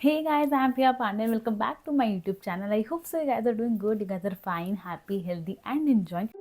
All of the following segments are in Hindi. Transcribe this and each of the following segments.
Hey guys, I'm Priya Pandey and welcome back to my YouTube channel. I hope so you guys are doing good, you guys are fine, happy, healthy and enjoying.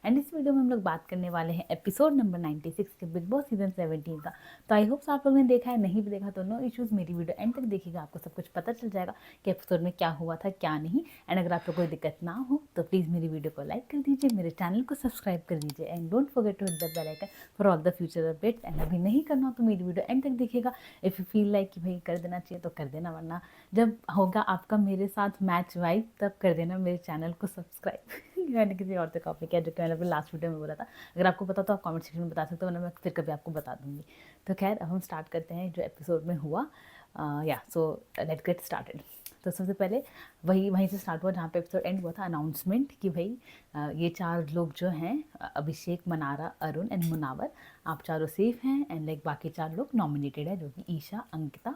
And इस वीडियो में हम लोग बात करने वाले हैं एपिसोड नंबर 96 के बिग बॉस सीजन 17 का। तो आई होप आप लोगों ने देखा है, नहीं भी देखा तो नो इश्यूज़, मेरी वीडियो एंड तक देखिएगा, आपको सब कुछ पता चल जाएगा कि एपिसोड में क्या हुआ था क्या नहीं। एंड अगर आपको कोई दिक्कत ना हो तो प्लीज़ मेरी वीडियो को लाइक कर दीजिए, मेरे चैनल को सब्सक्राइब कर दीजिए and don't forget to hit the bell icon for all the future updates. And अभी नहीं करना हो तो मेरी वीडियो एंड तक देखिएगा। इफ़ यू फील लाइक कि भाई कर देना चाहिए तो कर देना, वरना जब होगा आपका मेरे साथ मैच वाइब तब कर देना मेरे चैनल को सब्सक्राइब। मैंने किसी और से कॉपी किया जो कि मैंने अपने लास्ट वीडियो में बोला था। अगर आपको पता तो आप कमेंट सेक्शन में बता सकते हो, वरना मैं फिर कभी आपको बता दूंगी। तो खैर अब हम स्टार्ट करते हैं जो एपिसोड में हुआ। या सो लेट्स गेट स्टार्टेड। तो सबसे पहले वहीं से स्टार्ट हुआ जहाँ पे एपिसोड एंड हुआ था, अनाउंसमेंट कि भाई ये चार लोग जो हैं, अभिषेक, मनारा, अरुण एंड मुनावर, आप चारों सेफ हैं। एंड लाइक बाकी चार लोग नॉमिनेटेड है, जो कि ईशा, अंकिता,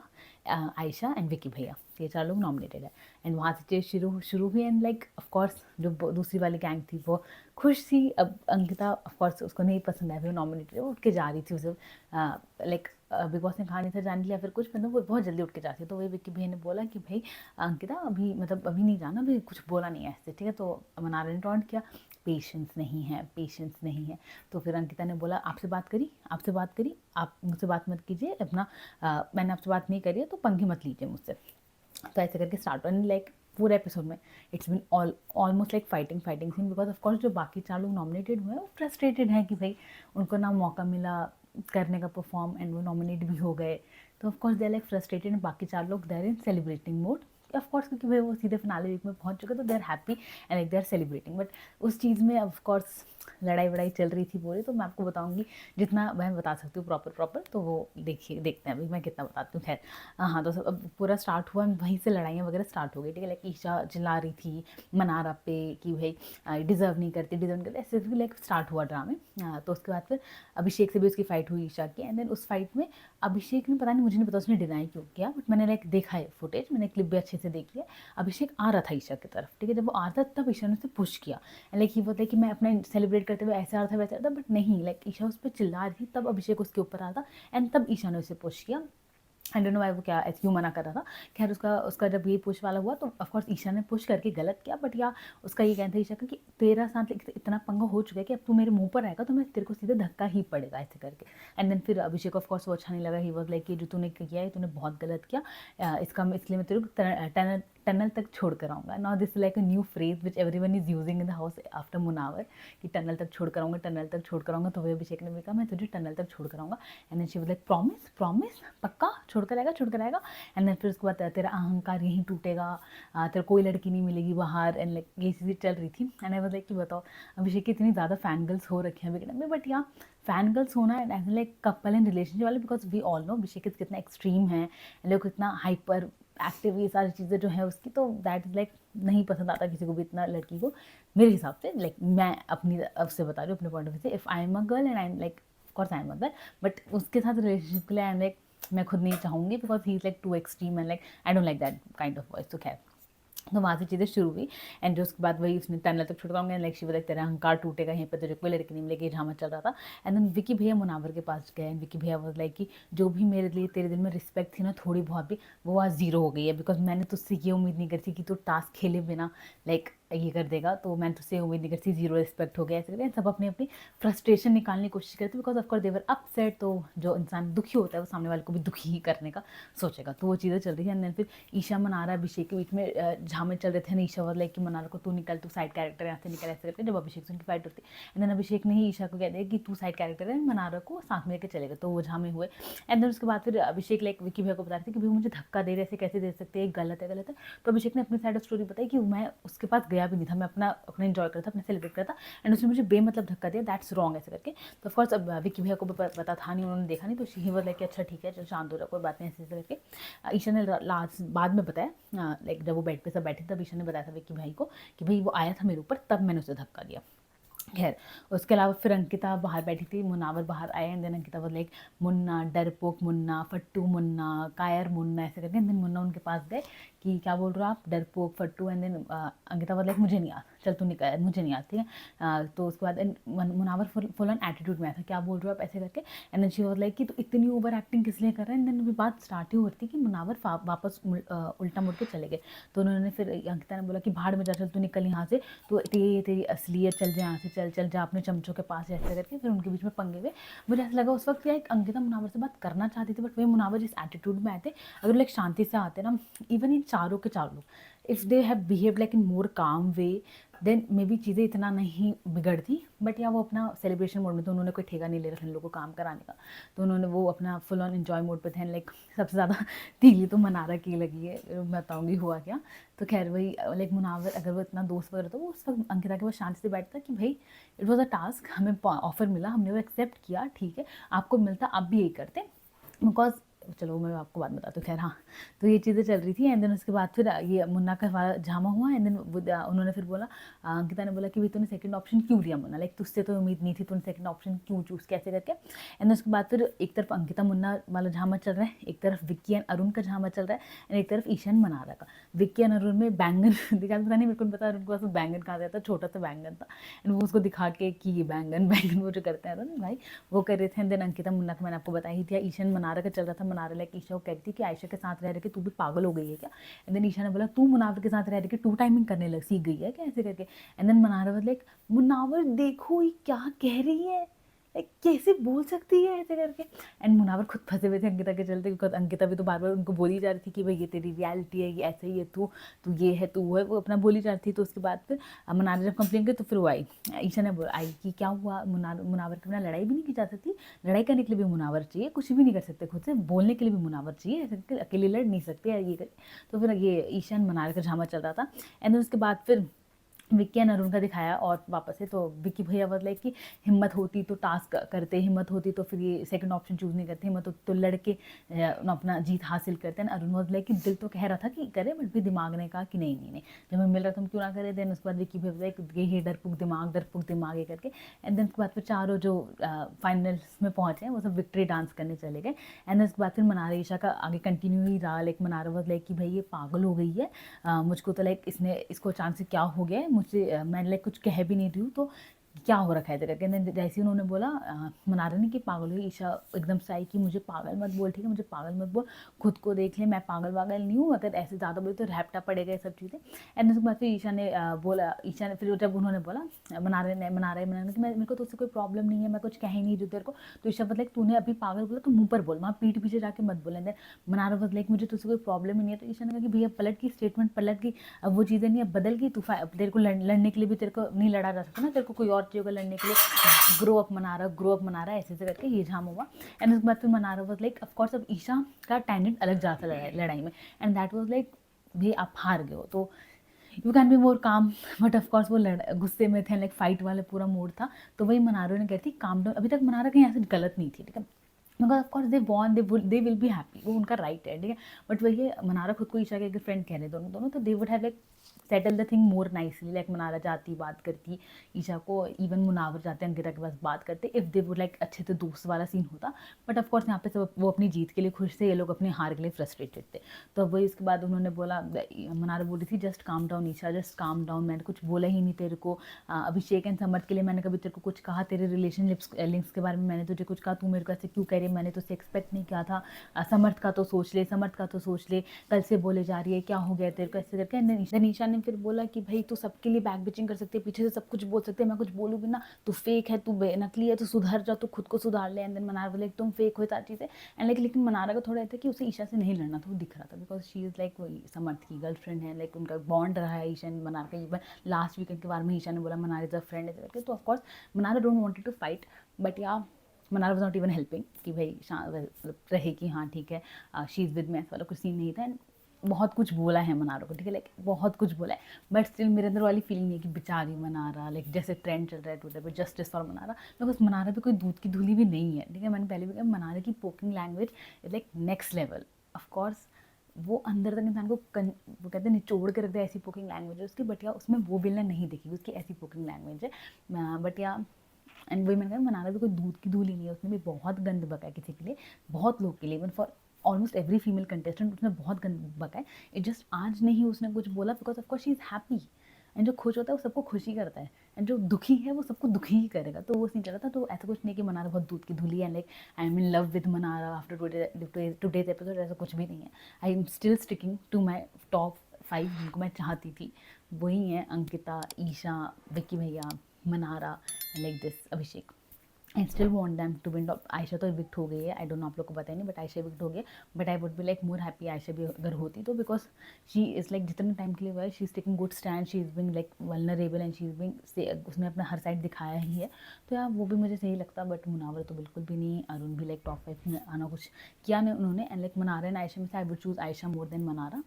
आयशा एंड विकी भैया, ये चार लोग नॉमिनेटेड है। एंड वहाँ से चीज़ शुरू हुई। एंड लाइक ऑफकोर्स जो दूसरी वाली गैंग थी वो खुश थी। अब अंकिता ऑफकोर्स उसको नहीं पसंद है, वो नॉमिनेटेड, वो उठ के जा रही थी उसे लाइक बिग बॉस ने कहा नहीं था जाने लिया फिर कुछ, मतलब वो बहुत जल्दी उठ के जाती है। तो वही विक्की भैया ने बोला कि भाई अंकिता अभी मतलब अभी नहीं जाना, अभी कुछ बोला नहीं है ऐसे, ठीक है। तो मनारा ने टॉन्ट किया, पेशेंस नहीं है, पेशेंस नहीं है। तो फिर अंकिता ने बोला आपसे बात करी, आप मुझसे बात मत कीजिए, अपना मैंने आपसे बात नहीं करी है तो पंगे मत लीजिए मुझसे। तो ऐसे करके स्टार्ट हुआ। लाइक पूरे एपिसोड में it's been almost like fighting scene, because of course जो बाकी चार लोग नॉमिनेटेड हुए हैं वो फ्रस्ट्रेटेड हैं कि भाई उनको ना मौका मिला करने का परफॉर्म एंड वो नॉमिनेट भी हो गए। तो of course they are like frustrated. बाकी चार लोग they are in celebrating mode of course, क्योंकि भाई वो सीधे फिनाले वीक में पहुंच चुके, तो they are happy and like they are celebrating. But उस चीज़ में ऑफकोर्स लड़ाई वड़ाई चल रही थी पूरी। तो मैं आपको बताऊंगी जितना मैं बता सकती हूँ प्रॉपर, तो वो देखते हैं अभी मैं कितना बताती हूँ। खैर हाँ, तो सब अब पूरा स्टार्ट हुआ, वहीं से लड़ाइयाँ वगैरह स्टार्ट हो गई, ठीक है। लाइक ईशा चिल्ला रही थी मनारा पे कि भाई डिज़र्व नहीं करती, ऐसे भी लाइक स्टार्ट हुआ ड्रामे। तो उसके बाद फिर अभिषेक से भी उसकी फ़ाइट हुई ईशा की। एंड देन उस फाइट में अभिषेक ने, पता नहीं मुझे नहीं पता उसने डिनाई क्यों किया, बट मैंने लाइक देखा है फुटेज, मैंने क्लिप भी अच्छे से देखी है। अभिषेक आ रहा था ईशा की तरफ, ठीक है। जब वो आ रहा था तब ईशा ने उसे पुश किया एंड लाइक ही बोलता है कि मैं अपना सेलिब्रेट करते हुए ऐसे आ रहा था वैसे आ रहा था, बट नहीं, लाइक ईशा उस पर चिल्ला रही थी, तब अभिषेक उसके ऊपर आ रहा था एंड तब ईशा ने उसे पुश किया। आई डोंट नो वाई वो क्या क्यों मना कर रहा था। खैर उसका जब ये पुश वाला हुआ तो ऑफकोर्स ईशा ने पुश करके गलत किया, बट या उसका ये कहना था ईशा का कि तेरा साथ इतना पंगा हो चुका है कि अब तू मेरे मुंह पर आएगा तो मैं तेरे को सीधे धक्का ही पड़ेगा, ऐसे करके। एंड देन फिर अभिषेक ऑफकोर्स वो अच्छा नहीं लगा, ही वॉज लाइक कि जो तूने किया है तूने बहुत गलत किया, इसलिए मैं तेरे को टनल तक छोड़ कर आऊँगा। Now this like a new phrase which everyone is using in the house after Munawar, कि टनल तक छोड़ कर आऊँगा, टनल तक छोड़ कर आऊँगा। तो वही अभिषेक ने भी कहा मैं तुझे टनल तक छोड़ कर आऊँगा। And then she was like promise पक्का छोड़ कर आएगा। एंड देन फिर उसके बाद तेरा अहंकार यहीं टूटेगा, तेरा कोई लड़की नहीं मिलेगी बाहर, एंड लाइक ये चीज़ें चल रही थी। एंड आई वाज लाइक कि बताओ अभिषेक की इतनी ज़्यादा फैन गर्ल्स हो रखी हैं बिगिनर में, बट या फैन गर्ल्स होना and like couple and relationship वाले, बिकॉज वी ऑल नो अभिषेक कितना एक्सट्रीम है, लोग कितना हाइपर एक्टिव, ये सारी चीज़ें जो है उसकी, तो दैट इज़ लाइक नहीं पसंद आता किसी को भी इतना, लड़की को मेरे हिसाब से। लाइक मैं अपनी अब से बता रही हूँ अपने पॉइंट ऑफ व्यू से, if I am a girl and I am like of course I am a girl, but उसके साथ रिलेशनशिप के लिए आई एम लाइक मैं खुद नहीं चाहूँगी, because he is like too extreme and like I don't like that kind of voice. तो खैर तो वहाँ से चीज़ें शुरू हुई। एंड जो उसके बाद वही उसने टनल तक छुड़वाऊंगे, लाइक शिव लाइक तेरा अहंकार टूटेगा, यहीं पर तुझे कोई लड़की नहीं मिलेगी, ड्रामा चल रहा था। एंड देन विकी भैया मुनावर के पास गए एंड विकी भैया वाज लाइक कि जो भी मेरे लिए तेरे दिल में रिस्पेक्ट थी ना थोड़ी बहुत भी, वो आज जीरो हो गई है, बिकॉज मैंने तुझसे ये उम्मीद नहीं करी थी कि तू टास्क खेले बिना लाइक ये कर देगा, तो मैंने तुझसे उम्मीद नहीं करी थी, जीरो रिस्पेक्ट हो गया, ऐसे करके सब अपनी अपनी फ्रस्ट्रेशन निकालने की कोशिश करते, बिकॉज ऑफकोर्स देवर अपसेट। तो जो इंसान दुखी होता है वो सामने वाले को भी दुखी ही करने का सोचेगा, तो वो चीज़ें चल रही है। एंड देन फिर ईशा मनारा अभिषेक के बीच में झामे चल रहे थे ना, ईशा वाज लाइक कि मनारा को तू निकल, तू साइड कैरेक्टर यहाँ से निकल, ऐसे करके जब अभिषेक से उनकी फाइट होती है। एंड देन अभिषेक ने ही ईशा को कह दिया कि तू साइड कैरेक्टर है, मनारा को साथ में लेकर चलेगा, तो वो झामे हुए। एंड देन उसके बाद फिर अभिषेक लाइक विकी भैया को बता रहे थे कि भाई मुझे धक्का दे रहे, ऐसे कैसे दे सकते हैं, गलत है। तो अभिषेक ने अपनी साइड ऑफ स्टोरी बताई कि मैं उसके पास गया भी नहीं था, मैं अपना एंजॉय करता, अपने सेलिब्रेट करता, एंड उसने मुझे बेमतलब धक्का दिया, दैट्स रॉन्ग, ऐसे करके। तो ऑफकोर्स अब विकी भैया को भी पता था नहीं, उन्होंने देखा नहीं, तो ही वाज लाइक अच्छा ठीक है चल शांत हो रहा, कोई बात नहीं, ऐसे करके। ईशा ने लास्ट बाद में बताया, लाइक जब वो बेड पे सब बैठे तब ईशा ने बताया था विक्की भाई को कि भाई वो आया था मेरे ऊपर, तब मैंने उसे धक्का दिया। खैर उसके अलावा फिर अंकिता बाहर बैठी थी, मुनावर बाहर आए, and then Ankita was like Munna डरपोक मुन्ना, फट्टू मुन्ना, कायर मुन्ना, ऐसे करके। एंड देन मुन्ना उनके पास गए कि क्या बोल रहे हो आप, डरपोक फट्टू। And then Ankita was like मुझे नहीं आता, चल तू निकल, मुझे नहीं आती है। तो उसके बाद मुनावर फुल ऑन एटीट्यूड में आया था, क्या बोल रहे हो आप ऐसे करके। And then she was like कि तू इतनी ओवर एक्टिंग किस लिए कर रहा है। एंड देन अभी बात स्टार्ट ही हो रही थी कि मुनावर वापस उल्टा मुड़ के चले गए। तो उन्होंने फिर अंकिता ने बोला कि भाड़ में जा, चल तू निकल यहाँ से, तो तेरी असलियत, चल जा यहाँ से, चल चल जा अपने चमचों के पास, ऐसे करके फिर उनके बीच में पंगे हुए। मुझे ऐसा लगा उस वक्त यार अंकिता मुनावर से बात करना चाहती थी, बट वही मुनावर जिस एटीट्यूड में आए थे, अगर लाइक शांति से आते ना, इवन इन चारों के चार लोग, if they have behave like in more calm way, then may be चीज़ें इतना नहीं बिगड़ती। बट या वो अपना सेलिब्रेशन मोड में, तो उन्होंने कोई ठेका नहीं ले रखा इन लोगों को काम कराने का, तो उन्होंने वो अपना फुल ऑन एंजॉय मोड पे थे। लाइक सबसे ज़्यादा तीली तो मनारा की लगी है, मैं बताऊँगी हुआ क्या। तो खैर वही लाइक मुनावर अगर वो इतना दोस्त वगैरह, तो वो उस वक्त अंकिता के पास शांति से बैठता कि भाई इट वॉज अ टास्क, हमें ऑफर मिला, हमने वो एक्सेप्ट किया, ठीक है आपको मिलता आप भी यही करते, बिकॉज चलो मैं आपको बात बताती हूँ। खैर हाँ, तो ये चीज़ें चल रही थी। एंड देन उसके बाद फिर ये मुन्ना का वाला ड्रामा हुआ। एंड देन उन्होंने फिर बोला, अंकिता ने बोला कि भाई तूने सेकंड ऑप्शन क्यों लिया मुन्ना, लाइक तुझसे तो उम्मीद नहीं थी, तूने सेकंड ऑप्शन क्यों चूज़, कैसे करके। एंड देन उसके बाद फिर एक तरफ अंकिता मुन्ना वाला ड्रामा चल रहा है, एक तरफ विक्की एंड अरुण का ड्रामा चल रहा है, एंड एक तरफ ईशान मनारा का। विक्की एंड अरुण में बैंगन दिखा, पता नहीं मेरे को पता अरुण के पास बैंगन कहा जाता, छोटा सा बैंगन था, एंड वो उसको दिखा के कि ये बैंगन बैंगन वो जो करते हैं अरुण भाई, वो कर रहे थे। एंड देन अंकिता मुन्ना का मैंने आपको बताया ही था, ईशान मनारा का चल रहा था। मनारा लाइक ईशा को कहती कि आयशा के साथ रह रहे कि तू भी पागल हो गई है क्या। एंड देन ईशा ने बोला तू मुनावर के साथ रह रहे कि टू टाइमिंग करने लग सीख गई है क्या, ऐसे करके। And then Mannara was like Munawar देखो ये क्या कह रही है, लाइक कैसे बोल सकती है ऐसे करके। एंड मुनावर खुद फंसे हुए थे अंकिता के चलते, बिकॉज अंकिता भी तो बार बार उनको बोली जा रही थी कि भाई ये तेरी रियलिटी है, ये ऐसे ही है, तू तू ये है, तू वो है, वो अपना बोली जा रही थी। तो उसके बाद फिर मनारा जब कंप्लेन की तो फिर वो आई, ईशा ने बोला आई कि क्या हुआ, मुनावर के बिना लड़ाई भी नहीं की जा सकती, लड़ाई करने के लिए भी मुनावर चाहिए, कुछ भी नहीं कर सकते खुद से, बोलने के लिए भी मुनावर चाहिए, ऐसे अकेले लड़ नहीं सकते ये कर। तो फिर ये ईशान मनारा का ड्रामा चल रहा था। एंड उसके बाद फिर विक्की एंड अरुण का दिखाया और वापस से। तो विक्की भैया वाज लाइक कि हिम्मत होती तो टास्क करते, हिम्मत होती तो फिर ये सेकंड ऑप्शन चूज़ नहीं करते, हिम्मत होती तो लड़के अपना जीत हासिल करते हैं। अरुण वाज लाइक कि दिल तो कह रहा था कि करे, बट भी दिमाग ने कहा कि नहीं नहीं नहीं, जब हमें मिल रहा था हम क्यों ना करें। देन उसके बाद विक्की भैया लाइक ये डरपुक दिमाग ये करके। एंड देन उसके बाद फिर चारों जो फाइनल्स में पहुँचे हैं वो सब विक्ट्री डांस करने चले गए। एंड देन उसके बाद फिर मनारा ईशा का आगे कंटिन्यू ही रहा। लाइक मनारा वाज लाइक कि भाई ये पागल हो गई है, मुझको तो लाइक इसको अचानक से क्या हो गया है, मुझसे मैं लाइक कुछ कह भी नहीं रही हूँ, तो क्या हो रखा है इधर करके। जैसे ही उन्होंने बोला मनारा ने कि पागल हुई, ईशा एकदम से आई कि मुझे पागल मत बोल, ठीक है मुझे पागल मत बोल, खुद को देख ले, मैं पागल वागल नहीं हूँ, अगर ऐसे ज़्यादा बोले तो रैप्टा पड़ेगा ये सब चीज़ें। एंड उसके बाद फिर ईशा ने बोला, ईशा ने फिर जब उन्होंने बोला मनारा ने कि मेरे को तो उससे कोई प्रॉब्लम नहीं है, मैं कुछ कह ही नहीं रही तेरे को। तो ईशा मतलब तूने अभी पागल बोला तो मुँह पर बोल, वहाँ पीठ पीछे जाके मत बोल। एंड मनारा वाज लाइक मुझे तुझसे कोई प्रॉब्लम ही नहीं है। तो ईशा ने कहा कि भैया पलट की स्टेटमेंट, पलट गई, अब वो चीज़ें नहीं है, बदल गई, तू तेरे को लड़ने के लिए भी तेरे को नहीं लड़ा जा सकता ना, तेरे को कोई और चाहिए लड़ने के लिए, ग्रो अप मनारा ऐसे ऐसे करके ये झाम हुआ। एंड उसके बाद फिर मनारा वाज लाइक ऑफकोर्स अब ईशा का टेंडेंट अलग जाता लड़ाई में, एंड दैट वाज लाइक भाई आप हार गए हो तो यू कैन बी मोर काम। बट ऑफकोर्स वो गुस्से में थे, लाइक फाइट वाला पूरा मूड था। तो वही मनारा ने कहती काम डाउन, अभी तक मनारा कहीं ऐसे गलत नहीं थी, ठीक है, मगर of course they won, they will be happy, वो उनका राइट है, ठीक है। बट वही मनारा खुद को ईशा के फ्रेंड कह रहे दोनों, तो they would have like settle the thing more nicely. Like Mannara जाती बात करती ईशा को, इवन मुनावर जाते अंकिता के पास बात करते, इफ़ दे वुड लाइक अच्छे से दोस्त वाला सीन होता। बट ऑफकोर्स यहाँ पे सब वो अपनी जीत के लिए खुश थे, ये लोग अपनी हार के लिए फ्रस्ट्रेटेड थे। तो वही उसके बाद उन्होंने बोला, मनारा बोल रही थी just calm down Isha, just calm down, मैंने कुछ बोला ही नहीं तेरे को, अभिषेक एंड समर्थ के लिए मैंने कभी तेरे को कुछ कहा, तेरे रिलेशनशिप्स लिंक्स के बारे में मैंने तुझे कुछ कहा, तू मेरे को ऐसे क्यों कह रही है, मैंने तुझसे एक्सपेक्ट नहीं किया था, समर्थ का तो सोच ले, कल से बोले जा रही है, क्या हो गया तेरे को, ऐसे करके। ईशा ने फिर बोला कि भाई तू सबके लिए बैक बिचिंग कर सकती है, पीछे से सब कुछ बोल सकते हैं, मैं कुछ बोलूँ भी ना, तू फेक है, तू नकली है, तू सुधर जा, तू खुद को सुधार ले। एंड देन मनारा बोले तुम फेक हो सारी चीज़ें। एंड लेकिन मनारा का थोड़ा था कि उसे ईशा से नहीं लड़ना था, वो दिख रहा था, बिकॉज शी इज़ लाइक वही समर्थ की गर्लफ्रेंड है, लाइक उनका बॉन्ड रहा है ईशा एंड मनारा का। लास्ट वीकेंड के बारे में ईशा ने बोला मनारा इज अ फ्रेंड ऐसे करके। तो of course Manara don't wanted to fight, but yeah Manara was not even helping कि भाई रहे कि हाँ ठीक है शी इज़ विद मी, ऐसा वाला कुछ सीन नहीं था। एंड बहुत कुछ बोला है मनारा को, ठीक है, लाइक बहुत कुछ बोला है, बट स्टिल मेरे अंदर वाली फीलिंग नहीं है कि बेचारी मनारा, लाइक जैसे ट्रेंड चल रहा है ट्विटर पे justice for Mannara, because Mannara भी कोई दूध की धुली भी नहीं है, ठीक है। मैंने पहले भी कहा मनारा की poking language is like next level. Of course वो अंदर तक इंसान को वो कहते हैं निचोड़ के रख दे, ऐसी पोकिंग लैंग्वेज है उसकी, बट या उसमें वो विलन नहीं दिखी, उसकी ऐसी पोकिंग लैंग्वेज है। बट या एंड वही मैंने कहा मनारा भी कोई दूध की धूली नहीं है, उसने भी बहुत गंद बका है किसी के लिए, बहुत लोग के लिए, even for almost every female contestant उसने बहुत गंद बका है। इट जस्ट आज नहीं उसने कुछ बोला because of course she is happy. And जो खुश होता है वो सबको खुश ही करता है, एंड जो दुखी है वो सबको दुखी ही करेगा। तो वो सीन चला था। तो ऐसा कुछ नहीं कि मनारा बहुत दूध की धुली है, like I am in love with Mannara after today's episode, ऐसा कुछ भी नहीं है। I am still sticking to my top 5 जिनको मैं चाहती थी। वही हैं अंकिता, ईशा, विक्की भैया, Mannara, like this Abhishek. I still want them to win top. Ayesha तो इविक्ट हो गई है, आई डोंट नो आप लोग को पता ही नहीं, बट आयशा इविक्ट हो गई है। But I would be like more happy Ayesha भी अगर होती तो, बिकॉज शी इज़ लाइक जितने टाइम के लिए हुआ है she is taking good stand, she is being like vulnerable and she is being, उसने अपना हर साइड दिखाया ही है। तो यार वो भी मुझे सही लगता, बट मुनावर तो बिल्कुल भी नहीं। अरुण भी लाइक टॉप 5 में आना कुछ किया नहीं उन्होंने। And like Mannara and Ayesha में से I would choose Ayesha more than Mannara,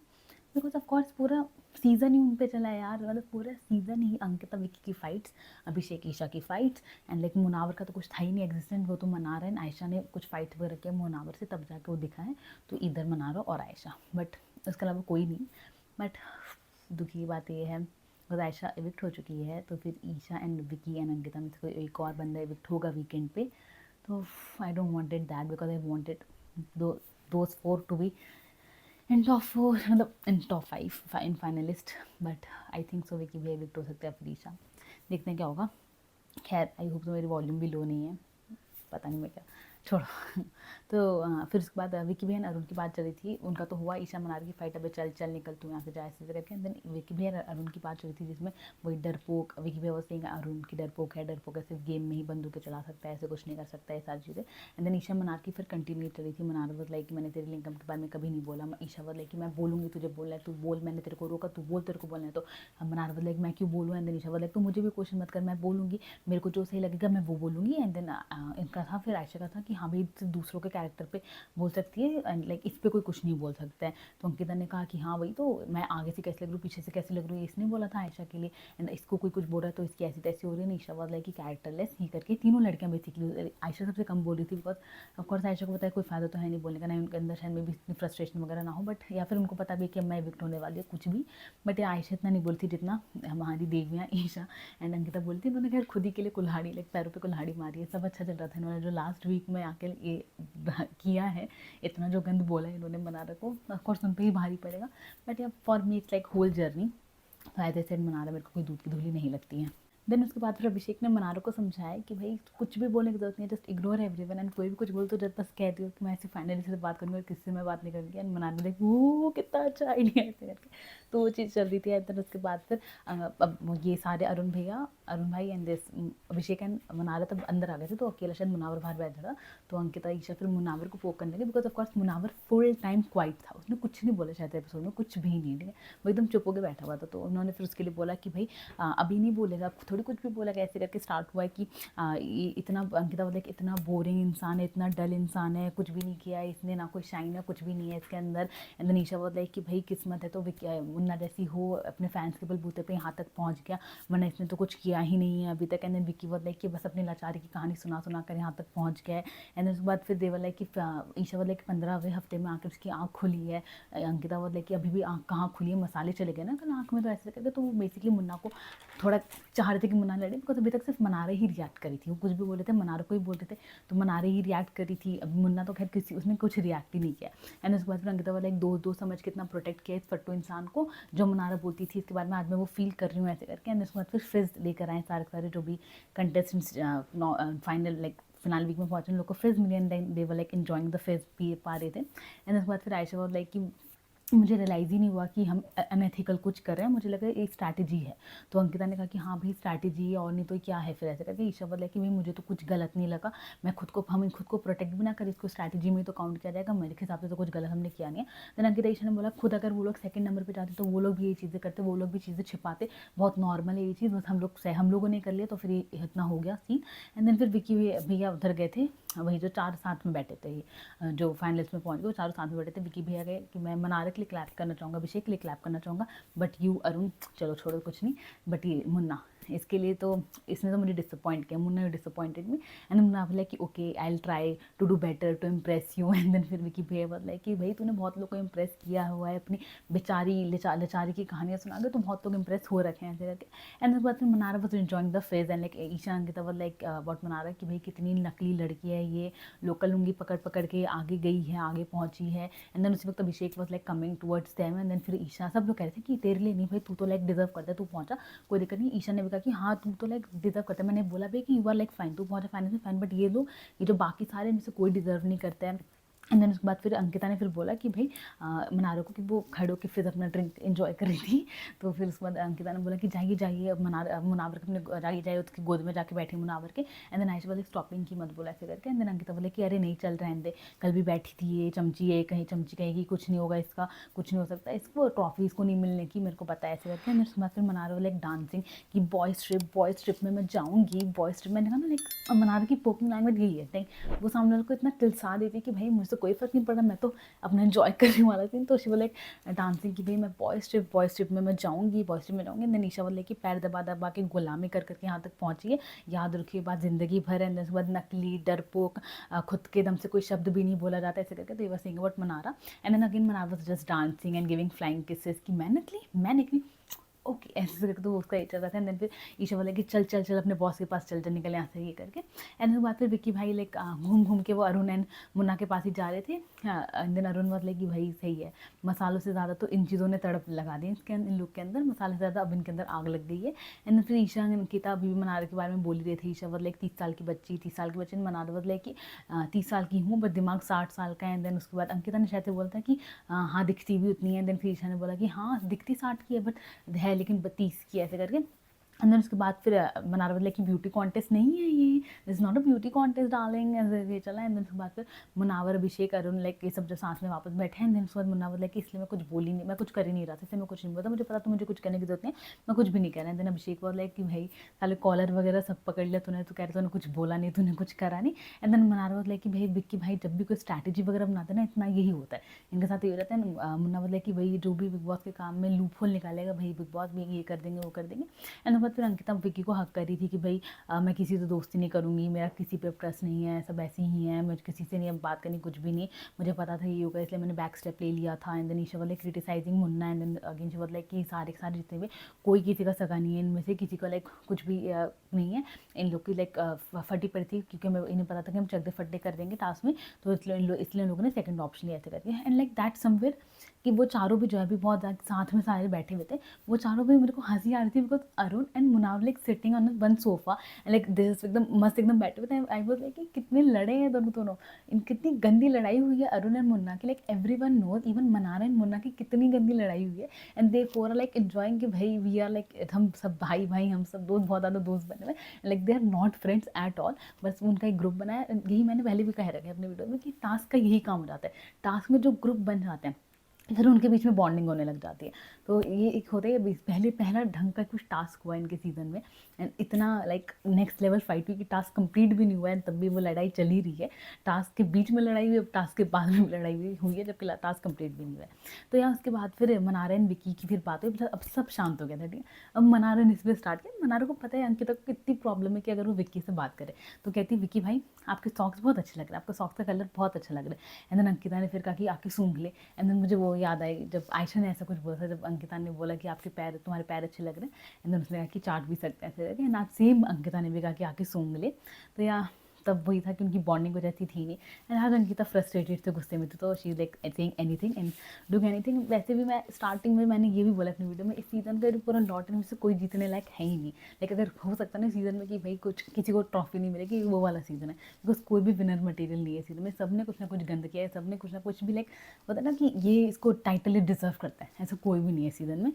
because of course पूरा सीज़न ही उन पे चला है यार। मतलब पूरा सीज़न ही अंकिता विक्की की फाइट्स, अभिषेक ईशा की फाइट्स, एंड लाइक मुनावर का तो कुछ था ही नहीं एग्जिस्टेंट। वो तो मनारा एंड आयशा ने कुछ फाइट वगैरह किया मुनावर से, तब जाके वो दिखा है। तो इधर मनारा और आयशा, बट उसके अलावा कोई नहीं। बट दुखी की बात ये है, बिकॉज आयशा एविक्ट हो चुकी है, तो फिर ईशा एंड विक्की एंड अंकिता में से कोई एक और बंदा एविक्ट होगा वीकेंड पे। तो I don't wanted that, because I wanted those 4 to be in top 4, मतलब in top 5 in finalist. But I think so Vicky भी एविक्ट हो सकते हैं फरीशा, देखते हैं क्या होगा। खैर आई होप तो मेरी वॉल्यूम भी लो नहीं है, पता नहीं मैं क्या, छोड़ो। तो फिर उसके बाद विकी बहन अरुण की बात चली थी, उनका तो हुआ ईशा मनार की फाइट, अबे चल चल निकल तू यहाँ से जा ऐसे करके। देन विकी बहन अरुण की बात चली थी, जिसमें वही डरपोक विकी भैया सिंह अरुण की डरपोक है सिर्फ गेम में ही बंदूकें चला सकता है, ऐसे कुछ नहीं कर सकता है, सारी चीज़ें। एंड देन ईशा मनार की फिर कंटिन्यू चली थी। मनार वाज लाइक मैंने तेरे लिंकम के बारे में कभी नहीं बोला। ईशा वाज लाइक मैं बोलूँगी, तुझे बोलना है तू बोल, मैंने तेरे को रोका, तू बोल, तेरे को बोलना है। तो मनार वाज लाइक मैं क्यों बोलूँ। And then Isha was like तो मुझे भी क्वेश्चन मत कर, मैं बोलूँगी, मेरे को जो सही लगेगा मैं वो बोलूँगी। एंड देन इनका था फिर आयशा का था कि हाँ भाई सिर्फ दूसरों के कैरेक्टर पे बोल सकती है, एंड लाइक इस पर कोई कुछ नहीं बोल सकता है। तो अंकिता ने कहा कि हाँ वही तो, मैं आगे से कैसे लग रही हूँ, पीछे से कैसे लग रही हूँ, इसने बोला था आयशा के लिए। एंड इसको कोई कुछ बोल रहा है तो इसकी ऐसी तैसी हो रही है। ईशा वाज लाइक कि कैरेक्टरलेस ही करके तीनों लड़कियां बेसिकली, आयशा सबसे कम बोल रही थी, बिकॉज ऑफकोर्स आयशा को पता है कोई फायदा तो है नहीं बोलने का, नहीं उनके अंदर शायद में भी इतनी फ्रस्ट्रेशन वगैरह ना हो, बट या फिर उनको पता भी कि मैं विक्ट होने वाली है कुछ भी। बट ये आयशा इतना नहीं बोलती जितना हमारी देवियाँ ईशा एंड अंकिता बोलती। इन्होंने खैर खुद ही के लिए कुल्हाड़ी, लाइक पैरों पे कुल्हाड़ी मारी है, सब अच्छा चल रहा था। इन्होंने जो लास्ट वीक में आके ये किया है, इतना जो गंद बोला है इन्होंने मनारा को, ऑफकोर्स उन पर ही भारी पड़ेगा। But yeah for me it's like whole journey. तो एज ए सेड मनारा मेरे को कोई दूध की धूली नहीं लगती है। देन उसके बाद फिर अभिषेक ने मनारा को समझाया कि भाई कुछ भी बोलने की जरूरत नहीं है, जस्ट इग्नोर एवरीवन, एंड कोई भी कुछ बोल तो जब बस कह दियो कि मैं ऐसे फाइनली से बात करूँगी और किससे मैं बात नहीं करूँगी। एंड मनारा लाइक वो कितना अच्छा आइडिया है ऐसे करके। तो वो चीज़ चल रही थी। एंड उसके बाद फिर अब ये सारे अरुण भाई and this Abhishek and Mannara तब अंदर आ गए थे, तो अकेला शायद मुनावर बाहर बैठा था। तो अंकिता ईशा फिर मुनावर को पोक करने लगे, because of course Munawar full time quite था, उसने कुछ नहीं बोला शायद एपिसोड में, कुछ भी नहीं, ठीक है, वो एकदम चुप होकर बैठा हुआ था। तो उन्होंने फिर उसके लिए बोला कि भाई अभी नहीं बोलेगा, थोड़ी कुछ भी बोला, ऐसे करके स्टार्ट हुआ है कि ये इतना अंकिता बोला कि इतना बोरिंग इंसान है, इतना डल इंसान है, कुछ भी नहीं किया है इसने, ना कोई शाइन है, कुछ भी नहीं है इसके अंदर। एंड देन ईशा बोला कि भाई किस्मत है तो मुन्ना जैसी हो, अपने फैंस के बलबूते पे यहाँ तक पहुँच गया, वरना इसने तो कुछ किया ही नहीं है अभी तक। एंड देन विक्की बोला कि बस अपनी लाचारी की कहानी सुना सुना कर यहाँ तक पहुँच गया है। एंड उसके बाद फिर देवल कि ईशा बोला कि 15वें हफ्ते में आकर उसकी आँख खुली है। अंकिता बोला कि अभी भी आँख कहाँ खुली है, मसाले चले गए ना कल आँख में, तो ऐसे करके। तो वो बेसिकली मुन्ना को थोड़ा चाह रहे थे कि मुन्ना लड़े, बिकॉज अभी तक सिर्फ मनारा ही रिएक्ट करी थी, वो कुछ भी बोल रहे थे मनारा को ही बोलते थे, तो मनारा ही रिएक्ट करी थी। अब मुन्ना तो खैर किसी उसने कुछ रिएक्ट ही नहीं किया। एंड उसके बाद फिर अंकिता वाला एक दोस्त समझ के इतना प्रोटेक्ट किया इस फट्टू इंसान को जो मनारा बोलती थी, इसके बाद में आज मैं वो फील कर रही हूँ ऐसे करके। एंड उसके बाद फिर फ्रिज लेकर आए सारे जो भी contestants final like finale week में पहुंचे, उन लोग को फ्रिज मिली and they were like enjoying the fridge पी पा रहे थे। एंड उसके बाद फिर आयशा वाज लाइक कि मुझे रियलाइज़ ही नहीं हुआ कि हम अनएथिकल कुछ कर रहे हैं, मुझे लगा एक स्ट्रैटेजी है। तो अंकिता ने कहा कि हाँ भाई स्ट्रैटेजी है और नहीं तो क्या है, फिर ऐसे करके ईशा बोला कि भाई मुझे तो कुछ गलत नहीं लगा, मैं हम खुद को प्रोटेक्ट भी ना करें, इसको स्ट्रैटेजी में तो काउंट किया जाएगा, मेरे हिसाब से तो कुछ गलत हमने किया नहीं है। देन अंकिता ईशा ने बोला खुद अगर वो लोग सेकंड नंबर पर जाते तो वो लोग भी ये चीज़ें करते, वो लोग भी चीज़ें छिपाते, बहुत नॉर्मल है ये चीज़, बस हम लोगों ने कर लिया तो फिर ये इतना हो गया सीन। एंड देन फिर विक्की भैया उधर गए थे, वही जो 4 साथ में बैठे थे, जो फाइनल्स में पहुंच गए वो 4 साथ में बैठे थे। विक्की भैया गए कि मैं मनारा के लिए क्लैप करना चाहूँगा, अभिषेक के लिए क्लैप करना चाहूँगा, बट यू अरुण चलो छोड़ो कुछ नहीं, बट ये मुन्ना इसके लिए तो इसने तो मुझे डिसअपॉइंट किया, मुन्ना ने डिसअपॉइंटेड मी। एंड मुन्ना बोला कि okay I will try to do better to impress you. And then फिर विकी भैया बोला कि भाई तूने बहुत लोग को इम्प्रेस किया हुआ है, अपनी बेचारी लचारी की कहानियाँ सुना के तो बहुत लोग इम्प्रेस हो रखे हैं ऐसे करके। एंड उसके बाद फिर Mannara was enjoying the phase and like Isha Ankita was like about Mannara कि भाई कितनी नकली लड़की है ये, लोकल लुंगी पकड़ पकड़ के आगे गई है, आगे पहुंची है। एंड देन उसी वक्त Abhishek was like coming towards them. And then फिर ईशा, सब लोग कह रहे थे कि तेरे लिए नहीं भाई, तू तो लाइक डिजर्व करता है, तू पहुंचा, कोई दिक्कत नहीं। ईशा ने भी कहा कि हाँ तू तो लाइक डिजर्व करता है, मैंने बोला भी कि यू आर लाइक फाइन, तू पहुंचा फाइन से फाइन, बट ये लोग, ये जो बाकी सारे में से कोई डिजर्व नहीं करते हैं। एंड देन उसके बाद फिर अंकिता ने फिर बोला कि भाई मनारो को, कि वो खड़े होकर फिर अपना ड्रिंक इन्जॉय कर रही थी। तो फिर उसके बाद अंकिता ने बोला कि जाइए जाइए, अब मुनावर के अपने जाइए जाइए, उसकी गोद में जाके बैठे मुनावर के। एंड देन आयशा बोले स्टॉपिंग की मत बोला ऐसे करके। एंड देन अंकिता बोले कि अरे नहीं चल रहने दे, कल भी बैठी थी ये चमची है, कहीं चमची कहेगी कुछ नहीं होगा इसका, कुछ नहीं हो सकता, इसको ट्रॉफी इसको नहीं मिलने की, मेरे को पता है ऐसे करके। एंड उसके बाद फिर मनारो बोले लाइक डांसिंग कि बॉयज़ ट्रिप में मैं जाऊँगी, बॉयज़ ट्रिप, मैंने कहा ना लाइक मनारो की पोकिंग लैंग्वेज यही है, लाइक वो सामने वाले को इतना तिलसा देती कि भाई मुझसे कोई फर्क नहीं पड़ा, मैं तो अपना एंजॉय करने वाला थी। तो शी बोले डांसिंग की भाई मैं बॉयज़ ट्रिप में मैं जाऊँगी, बॉयज़ ट्रिप में जाऊँगी। देन ईशा बोले कि पैर दबा दबा के गुलामी कर करके यहाँ तक पहुँची है, याद रखिए बात ज़िंदगी भर है। उसके बाद नकली डरपोक, खुद के दम से कोई शब्द भी नहीं बोला जाता ऐसे करके। तो ये was saying about Mannara. And then again Mannara was just dancing and giving flying kisses कि मैं निकली ओके ऐसे करके। तो उसका ये चल रहा था। एंड देन फिर ईशा बोला कि चल चल चल अपने बॉस के पास चल निकल यहाँ से, ये करके। एंड उसके बाद फिर विक्की भाई लाइक घूम घूम के वो अरुण एंड मुन्ना के पास ही जा रहे थे। एंड देन अरुण बोला कि भाई सही है, मसालों से ज़्यादा तो इन चीज़ों ने तड़प लगा दी इन लोग के अंदर, मसाले से ज़्यादा अब इनके अंदर आग लग गई है। एंड फिर ईशा अंकिता अभी भी मनारा के बारे में बोल रही थी। ईशा बोला लाइक 30 साल की बच्ची, मनारा बोला लाइक कि 30 साल की हूँ बट दिमाग 60 साल का है। एंड देन उसके बाद अंकिता ने शायद से बोलता कि हाँ दिखती भी उतनी है। देन फिर ईशा ने बोला कि हाँ दिखती 60 की है बट है लेकिन 32 की, ऐसे करके। एंड देन उसके बाद फिर मनारा बोला कि ब्यूटी कॉन्टेस्ट नहीं है ये, this not a beauty contest darling, ऐसे ये चला। एंड देन उसके बाद फिर मुनावर अभिषेक अरुण लाइक ये सब जो साथ में वापस बैठे हैं। देन उसके बाद मुन्ना बोला कि इसलिए मैं कुछ बोली नहीं, मैं कुछ कर ही नहीं रहा था, इसलिए मैं कुछ नहीं बोलता, मुझे पता तो मुझे कुछ करने की जरूरत नहीं है, मैं कुछ भी नहीं कह रहा। देन अभिषेक बोला कि भाई साले कॉलर वगैरह सब पकड़ लिया तूने, तो कह रहा तूने कुछ बोला नहीं, तूने कुछ करा नहीं। एंड देन मनारा बोला कि भाई विक्की भाई जब भी कोई स्ट्रैटेजी वगैरह बनाते हैं ना, इतना यही होता है इनके साथ, ये रहता है। मुन्ना बोला कि भाई जो भी बिग बॉस के काम में लूप होल निकालेगा भाई बिग बॉस भी ये कर देंगे वो कर देंगे। एंड उसके बाद फिर अंकिता विक्की को हक करी थी कि भाई मैं किसी से दोस्ती नहीं करूँगी, मेरा किसी पे ट्रस्ट नहीं है, सब ऐसे ही हैं, मुझे किसी से नहीं अब बात करनी, कुछ भी नहीं, मुझे पता था ये होगा इसलिए मैंने बैक स्टेप ले लिया था। एंड देन ईशा वाले criticising Munna. And then again she was like कि सारे के सारे जितने भी, कोई किसी का सगा नहीं है इनमें से, किसी का लाइक कुछ भी नहीं है, इन लोग की लाइक फटी पड़ी थी क्योंकि मैं इन्हें पता था कि हम चकदे फट्टे कर देंगे टास्क में, तो इसलिए इन लोगों ने सेकंड ऑप्शन लिया ऐसे करके। एंड लाइक दैट समवेयर कि वो चारों भी जो है भी बहुत साथ में सारे बैठे हुए थे, वो चारों भी मेरे को हंसी आ रही थी because Arun and Munawar like sitting on one sofa like this एकदम मस्त एकदम बैठे हुए थे। आई वाज लाइक कि कितने लड़े हैं दोनों इन कितनी गंदी लड़ाई हुई है अरुण एंड मुन्ना की, like everyone knows even Mannara and Munna की कितनी गंदी लड़ाई हुई है। And they four are like enjoying कि भाई वी आर लाइक हम सब भाई हम सब दोस्त, बहुत ज़्यादा दोस्त बने हुए, like they are not friends at all, बस उनका एक ग्रुप बनाया। यही मैंने पहले भी कह रखा है अपने वीडियो में कि टास्क का यही काम हो जाता है, टास्क में जो ग्रुप बन जाते हैं फिर उनके बीच में बॉन्डिंग होने लग जाती है। तो ये एक होता है पहला ढंग का कुछ टास्क हुआ इनके सीज़न में। एंड इतना लाइक नेक्स्ट लेवल फाइट हुई कि टास्क कंप्लीट भी नहीं हुआ है तब भी वो लड़ाई चल ही रही है, टास्क के बीच में लड़ाई हुई, अब टास्क के बाद में लड़ाई हुई है जबकि टास्क कंप्लीट भी नहीं हुआ है। तो यहाँ उसके बाद फिर मनारा एंड विक्की की फिर बात हुई, अब सब शांत हो गया था, ठीक है। अब मनारा ने इस पर स्टार्ट किया, मनारा को पता है अंकिता को कितनी प्रॉब्लम है कि अगर वो विक्की से बात करे तो कहती विक्की भाई आपके सॉक्स बहुत अच्छे लग रहे हैं, आपका सॉक्स का कलर बहुत अच्छा लग रहा है। एंड देन अंकिता ने फिर कहा कि आके सूंघ ले। एंड देन मुझे वो याद आई जब आयशा ने ऐसा कुछ बोला था, जब अंकिता ने बोला कि आपके पैर, तुम्हारे पैर अच्छे लग रहे हैं। एंड देन उसने कहा कि चाट भी सकते हैं ऐसे करके। एंड आप सेम अंकिता ने भी कहा कि आके सूंघ ले। तो या तब वही था कि उनकी बॉन्डिंग हो जाती थी नहीं। एंड आज अंकिता फ्रस्ट्रेटेड थे, गुस्से में थी, तो she like saying anything and doing anything. वैसे भी मैं स्टार्टिंग में मैंने ये भी बोला अपनी वीडियो में, इस सीज़न का पूरा लॉटरी में से कोई जीतने लायक है ही नहीं। लाइक अगर हो सकता ना सीज़न में कि भाई कुछ किसी को ट्रॉफी नहीं मिलेगी, वो वाला सीज़न है, बिकॉज कोई भी विनर मटेरियल नहीं है सीज़न में, सब ने कुछ ना कुछ गंद किया है, सब ने कुछ ना कुछ भी लाइक होता है ना कि ये इसको टाइटल डिजर्व करता है, ऐसा कोई भी नहीं है सीज़न में।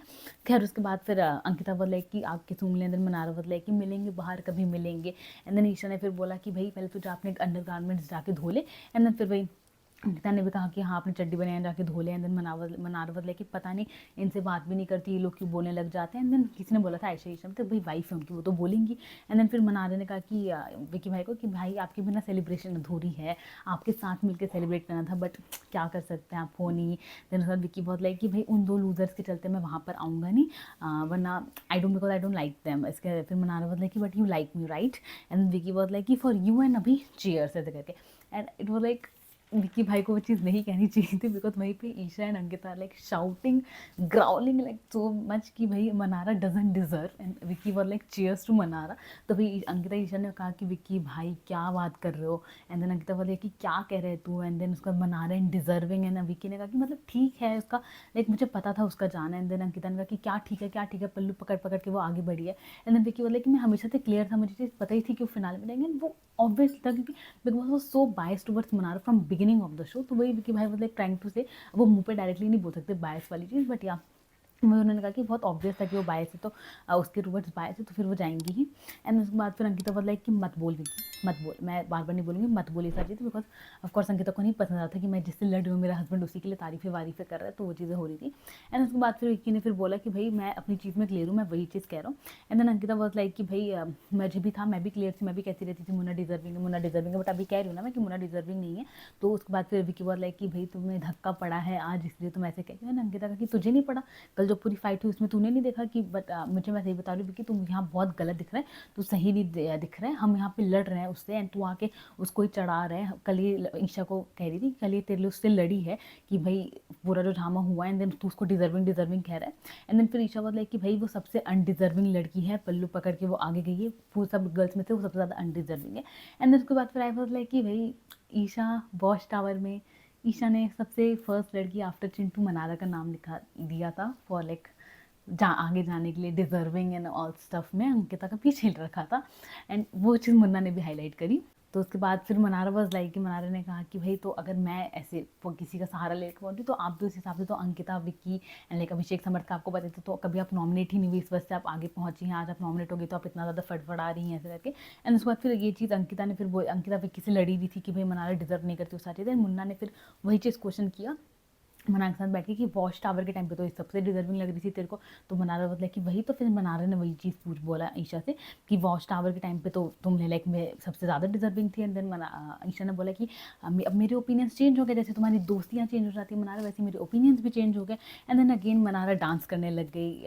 खैर उसके बाद फिर अंकिता बोला कि आपके सूंघ लें। देन मनारा बोला कि मिलेंगे बाहर, कभी मिलेंगे। एंड देन ईशा ने फिर बोला कि भाई पहले तो जा अपने अंडर गारमेंट्स जाके धो ले। एंड देन फिर वही अंकिता ने भी कहा कि हाँ आपने चड्डी बनियान जाके धो ले। एंड देन मनारवत लेके पता नहीं इनसे बात भी नहीं करती, ये लोग क्यों बोलने लग जाते हैं। एंड देन किसी ने बोला था आयशा ईशा तो भाई वाइफ है उनकी, वो तो बोलेंगी। एंड देन फिर मनारे ने कहा कि विकी भाई को कि भाई आपके बिना सेलिब्रेशन अधूरी है, आपके साथ मिलकर सेलिब्रेट करना था, बट क्या कर सकते हैं, आप हो नहीं। देन उसके बाद विकी बहुत लाइक कि भाई उन 2 लूजर्स के चलते मैं वहाँ पर आऊँगा नहीं, वरना because I don't like them. इसके फिर मनारा बहुत लाइक कि but you like me right. And Vicky बहुत लाइक कि फॉर यू एंड अभी चीयर्स ऐसे करके। And it was like Vicky भाई को वो चीज़ नहीं कहनी चाहिए थी, बिकॉज वहीं पे Isha and Ankita like shouting, growling like so much कि भाई Mannara doesn't deserve. And Vicky were like cheers to Mannara. तो भाई अंकिता ईशा ने कहा कि विक्की भाई क्या बात कर रहे हो। एंड देन अंकिता बोले कि क्या कह रहे तू। एंड देन उसका Mannara and deserving. And Vicky ने कहा कि मतलब ठीक है उसका, लाइक मुझे पता था उसका जाना है। एंड देन अंकिता ने कहा कि क्या ठीक है क्या ठीक है, पल्लू पकड़ पकड़ के वो आगे बढ़ी है। एंड देन विक्की बोले कि मैं हमेशा से क्लियर था, मुझे चीज़ पता ही थी कि वो फिनाले में जाएंगे। वो ऑब्वियस था क्योंकि big boss was so biased towards Mannara from beginning of the show. तो वही विकी भाई वाज लाइक ट्राइंग टू से, वो मुंह पे डायरेक्टली नहीं बोल सकते बायस वाली चीज़, बट या उन्होंने कहा कि बहुत ऑब्वियस था कि वो बायस है, तो उसके टुवर्ड्स बायस है तो फिर वो जाएंगी ही। एंड उसके बाद फिर अंकिता बोला कि मत बोल विकी मत बोल, मैं बार बार नहीं बोलूँगी, मत बोल ये सारी चीज़, बिकॉज ऑफकोर्स अंकिता को नहीं पसंद आता कि मैं जिससे लड़ रही हूँ मेरा हस्बैंड उसी के लिए तारीफें वारीफें कर रहा है, तो वो चीज़ें हो रही थी। एंड उसके बाद फिर विक्की ने फिर बोला कि भाई मैं अपनी चीज़ में क्लियर हूँ, मैं वही चीज़ कह रहा हूँ। एंड देन अंकिता बहुत लाइक कि भाई मुझे भी था, मैं भी क्लियर थी, मैं भी कहती रहती थी मुन्ना डिजर्विंग है, बट अभी कह रही हूँ ना मैं कि मुन्ना डिजर्विंग नहीं है। तो उसके बाद फिर विक्की बहुत लाइक कि भाई तुम्हें धक्का पड़ा है आज इसलिए तुम ऐसे कहती हो। अंकिता का कि तुझे नहीं पड़ा, कल जो पूरी फाइट हुई उसमें तूने नहीं देखा कि, बट मुझे मैं सही बता रही हूँ कि तुम यहाँ बहुत गलत दिख रहा है, तू सही नहीं दिख रहा है, हम यहाँ पे लड़ रहे हैं उससे एंड तू आके उसको ही चढ़ा रहे हैं। कल ये ईशा को कह रही थी, कल ये तेरे लिए उससे लड़ी है कि भाई पूरा जो ड्रामा हुआ है, एंड देन तू उसको डिजर्विंग कह रहा है। एंड देन फिर ईशा बोला कि भाई वो सबसे अनडिजर्विंग लड़की है, पल्लू पकड़ के वो आगे गई है, वो सब गर्ल्स में से वो सबसे ज़्यादा अनडिजर्विंग है। एंड देन उसके बाद फिर आई वाज लाइक कि भाई ईशा वॉच टावर में, ईशा ने सबसे फर्स्ट लड़की आफ्टर चिंटू मनारा का नाम लिखा दिया था फॉर लाइक आगे जाने के लिए, डिजर्विंग एंड ऑल स्टफ में अंकिता का पीछे रखा था। एंड वो चीज़ मुन्ना ने भी हाईलाइट करी। तो उसके बाद फिर मनारा वॉज लाइक कि मनारा ने कहा कि भाई तो अगर मैं ऐसे किसी का सहारा लेकर पहुँची तो आप भी उस हिसाब से, तो अंकिता विक्की एंड लाइक अभिषेक समर्थ का आपको पता था, तो कभी आप नॉमिनेट ही नहीं हुई, इस वजह से आप आगे पहुँची हैं, आज आप नॉमिनेट हो गई तो आप इतना ज़्यादा फटफड़ा रही हैं ऐसे करके। एंड उसके बाद फिर ये चीज़ अंकिता ने फिर अंकिता विक्की से लड़ी भी थी कि भाई मनारा डिजर्व नहीं करती उस सारी चीज़। मुन्ना ने फिर वही चीज़ क्वेश्चन किया मनारा के साथ बैठ के कि वॉच टावर के टाइम पे तो ये सबसे डिजर्विंग लग रही थी तेरे को। तो मनारा मतलब कि वही, तो फिर मनारा ने वही चीज़ पूछ बोला ईशा से कि वॉच टावर के टाइम पे तो तुमने लाइक मैं सबसे ज़्यादा डिजर्विंग थी। एंड देन ईशा ने बोला कि अब मेरे ओपिनियंस चेंज हो गए, जैसे तुम्हारी दोस्तियाँ चेंज हो जाती है मनारा, वैसे मेरे ओपिनियंस भी चेंज हो गए। And then again Mannara dance करने लग गई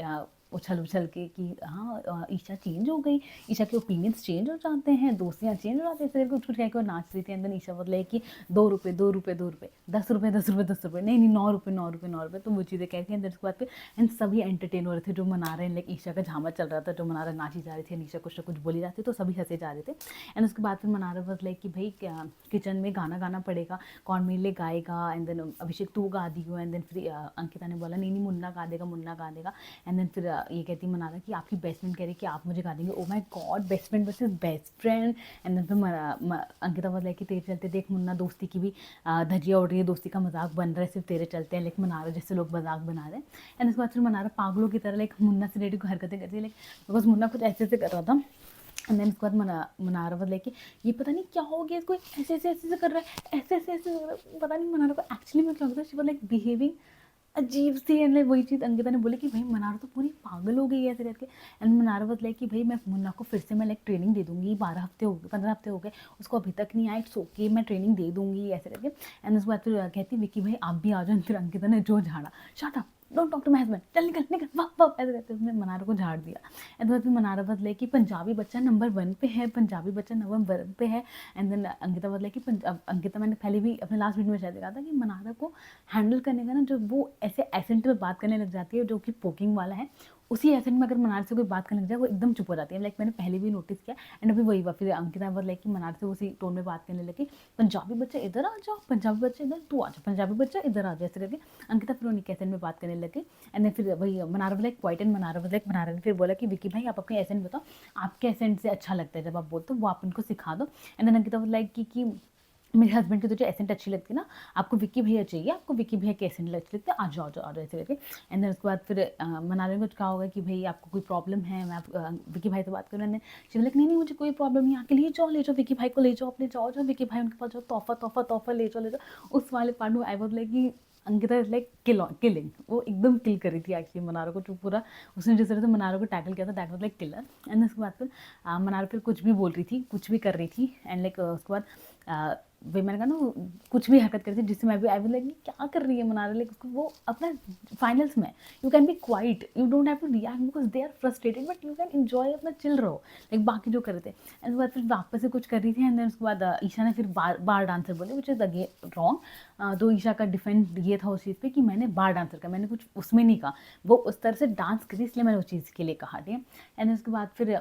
उछल उछल के कि हाँ ईशा चेंज हो गई, ईशा के ओपिनियंस चेंज हो जाते हैं, दोस्तियाँ चेंज हो जाती है, फिर कुछ कुछ कह के वो नाच रही थी। एंड देन ईशा बोले कि 2 रुपये 2 रुपये 2 रुपये, 10 रुपये 10 रुपये 10 रुपये, नहीं 9 रुपये 9 रुपये 9 रुपये, तो वो चीज़ें कह के। एंड उसके बाद फिर एंड सभी एंटरटेन हो रहे थे जो मना रहे हैं, लाइक ईशा का झामा चल रहा था, जो मनारा नाची जा रही थी, ईशा कुछ ना कुछ बोली जाती तो सभी हंसे जा रहे थे। एंड उसके बाद फिर मनारा बस लाइक कि भाई किचन में गाना गाना पड़ेगा, कौन मेरे लिए गाएगा। एंड देन अभिषेक तू गा दी हो। एंड देन फिर अंकिता ने बोला नहीं नहीं मुन्ना गा देगा, मुन्ना गा देगा। एंड देन फिर ये कहती मनारा कि आपकी बेस्ट फ्रेंड कह रही कि आप मुझे गा देंगे। Oh my god, best friend versus best friend. And then फिर अंकिता बोला कि तेरे चलते देख मुन्ना दोस्ती की भी धज्जियाँ उड़ रही है, दोस्ती का मजाक बन रहा है सिर्फ तेरे चलते हैं, लाइक मनारा जैसे लोग मजाक बना रहे हैं। एंड उसके बाद फिर मनारा पागलों की तरह लाइक मुन्ना से रेडी को हरकतें करती है, लाइक बिकॉज मुन्ना कुछ ऐसे ऐसे कर रहा था। एंड देन उसके बाद मनारा बोला कि ये पता नहीं क्या हो गया इसको, ऐसे ऐसे ऐसे कर रहा है, ऐसे ऐसे ऐसे कर रहा है, पता नहीं मनारा को एक्चुअली में क्या होता है, शी वाज लाइक बिहेविंग अजीब सी। एंड वही चीज़ अंकिता ने बोली कि भाई मनारा तो पूरी पागल हो गई है ऐसे करके। एंड मनारा बतलाई कि भाई मैं मुन्ना को फिर से मैं लाइक ट्रेनिंग दे दूंगी, 12 हफ्ते हो गए, 15 हफ्ते हो गए, उसको अभी तक नहीं आया, इट्स ओके, मैं ट्रेनिंग दे दूंगी ऐसे करके। एंड उसके बाद फिर कहती विकी भाई आप भी आ जाओ। फिर अंकिता ने जो झाड़ा, shut up, don't talk to my husband, चल निकल निकल वाह वाह ऐसे करते उसने मनारा को झाड़ दिया। एंड बाद फिर मनारा बतलाई कि पंजाबी बच्चा नंबर 1 पे है, पंजाबी बच्चा नंबर 1 पे है। एंड देन अंकिता बतलाई कि अंकिता, मैंने पहले भी अपने लास्ट वीडियो में शायद कहा था कि मनारा को हैंडल करने का ना, जो वो ऐसे एसेंट में बात करने लग जाती है जो कि पोकिंग वाला है, उसी एसेंट में अगर मनार से कोई बात करने लग जाए वो एकदम चुप हो जाती है। लाइक मैंने पहले भी नोटिस किया। एंड अभी वही हुआ, फिर अंकिता वर लाइक कि मनार से उसी टोन में बात करने लगी, पंजाबी बच्चा इधर आ जाओ, पंजाबी बच्चा इधर, तू आ जा, पंजाबी बच्चा इधर आ जाए ऐसे करके अंकिता फिर उन्हीं एसेंट में बात करने लगी। एंड देन फिर वही मनार लाइक क्वाइट एंड मनार ने फिर बोला कि विकी भाई आप अपने एसेंट बताओ, आपके एसेंट से अच्छा लगता है जब आप बोलते हो, वो आप उनको सिखा दो। एंड देन अंकिता लाइक कि मेरे हस्बैंड की तुझे एसेंट अच्छी लगती है ना, आपको विक्की भैया चाहिए, आपको विक्की भैया की एसेंट अच्छी लगती है, आ जाओ आ जाओ ऐसे करके। एंड देन उसके बाद फिर मनाली में कुछ कहा होगा कि भाई आपको कोई प्रॉब्लम है, मैं विक्की भाई से बात करूँ। एंड शी वाज लाइक नहीं नहीं मुझे कोई प्रॉब्लम नहीं, आके ले जाओ विक्की भाई को, ले जाओ अपने, जाओ जाओ विक्की भाई उनके पास जाओ, तोहफा तोहफा तोहफा ले जाओ। उस वाले पार्ट में आई वाज लाइक कि अंकिता इज लाइक किलिंग, वो एकदम किल करी थी एक्चुअली मनारो को, जो पूरा उसने जिस तरह से मनारो को टैकल किया था, that was like killer. And उसके बाद फिर मनारो फिर कुछ भी बोल रही थी, कुछ भी कर रही थी। एंड लाइक उसके बाद वही मैंने कहा ना, कुछ भी हरकत करती है जिससे मैं भी आई वाज लाइक क्या कर रही है मनारो, लाइक उसको वो अपना फाइनल्स में you can be quite, you don't have to react because they are frustrated, but you can enjoy, अपना चिल रहो लाइक बाकी जो कर रहे थे। एंड उसके बाद फिर वापस से कुछ कर रही थी। एंड देन उसके बाद ईशा ने फिर बार डांसर बोले, विच इज़ अगेन रॉन्ग। तो ईशा का डिफेंड ये था उस चीज़ पे कि मैंने बार डांसर का, मैंने कुछ उसमें नहीं कहा, वो उस तरह से डांस करी इसलिए मैंने उस चीज़ के लिए कहा। ठीक है। एंड उसके बाद फिर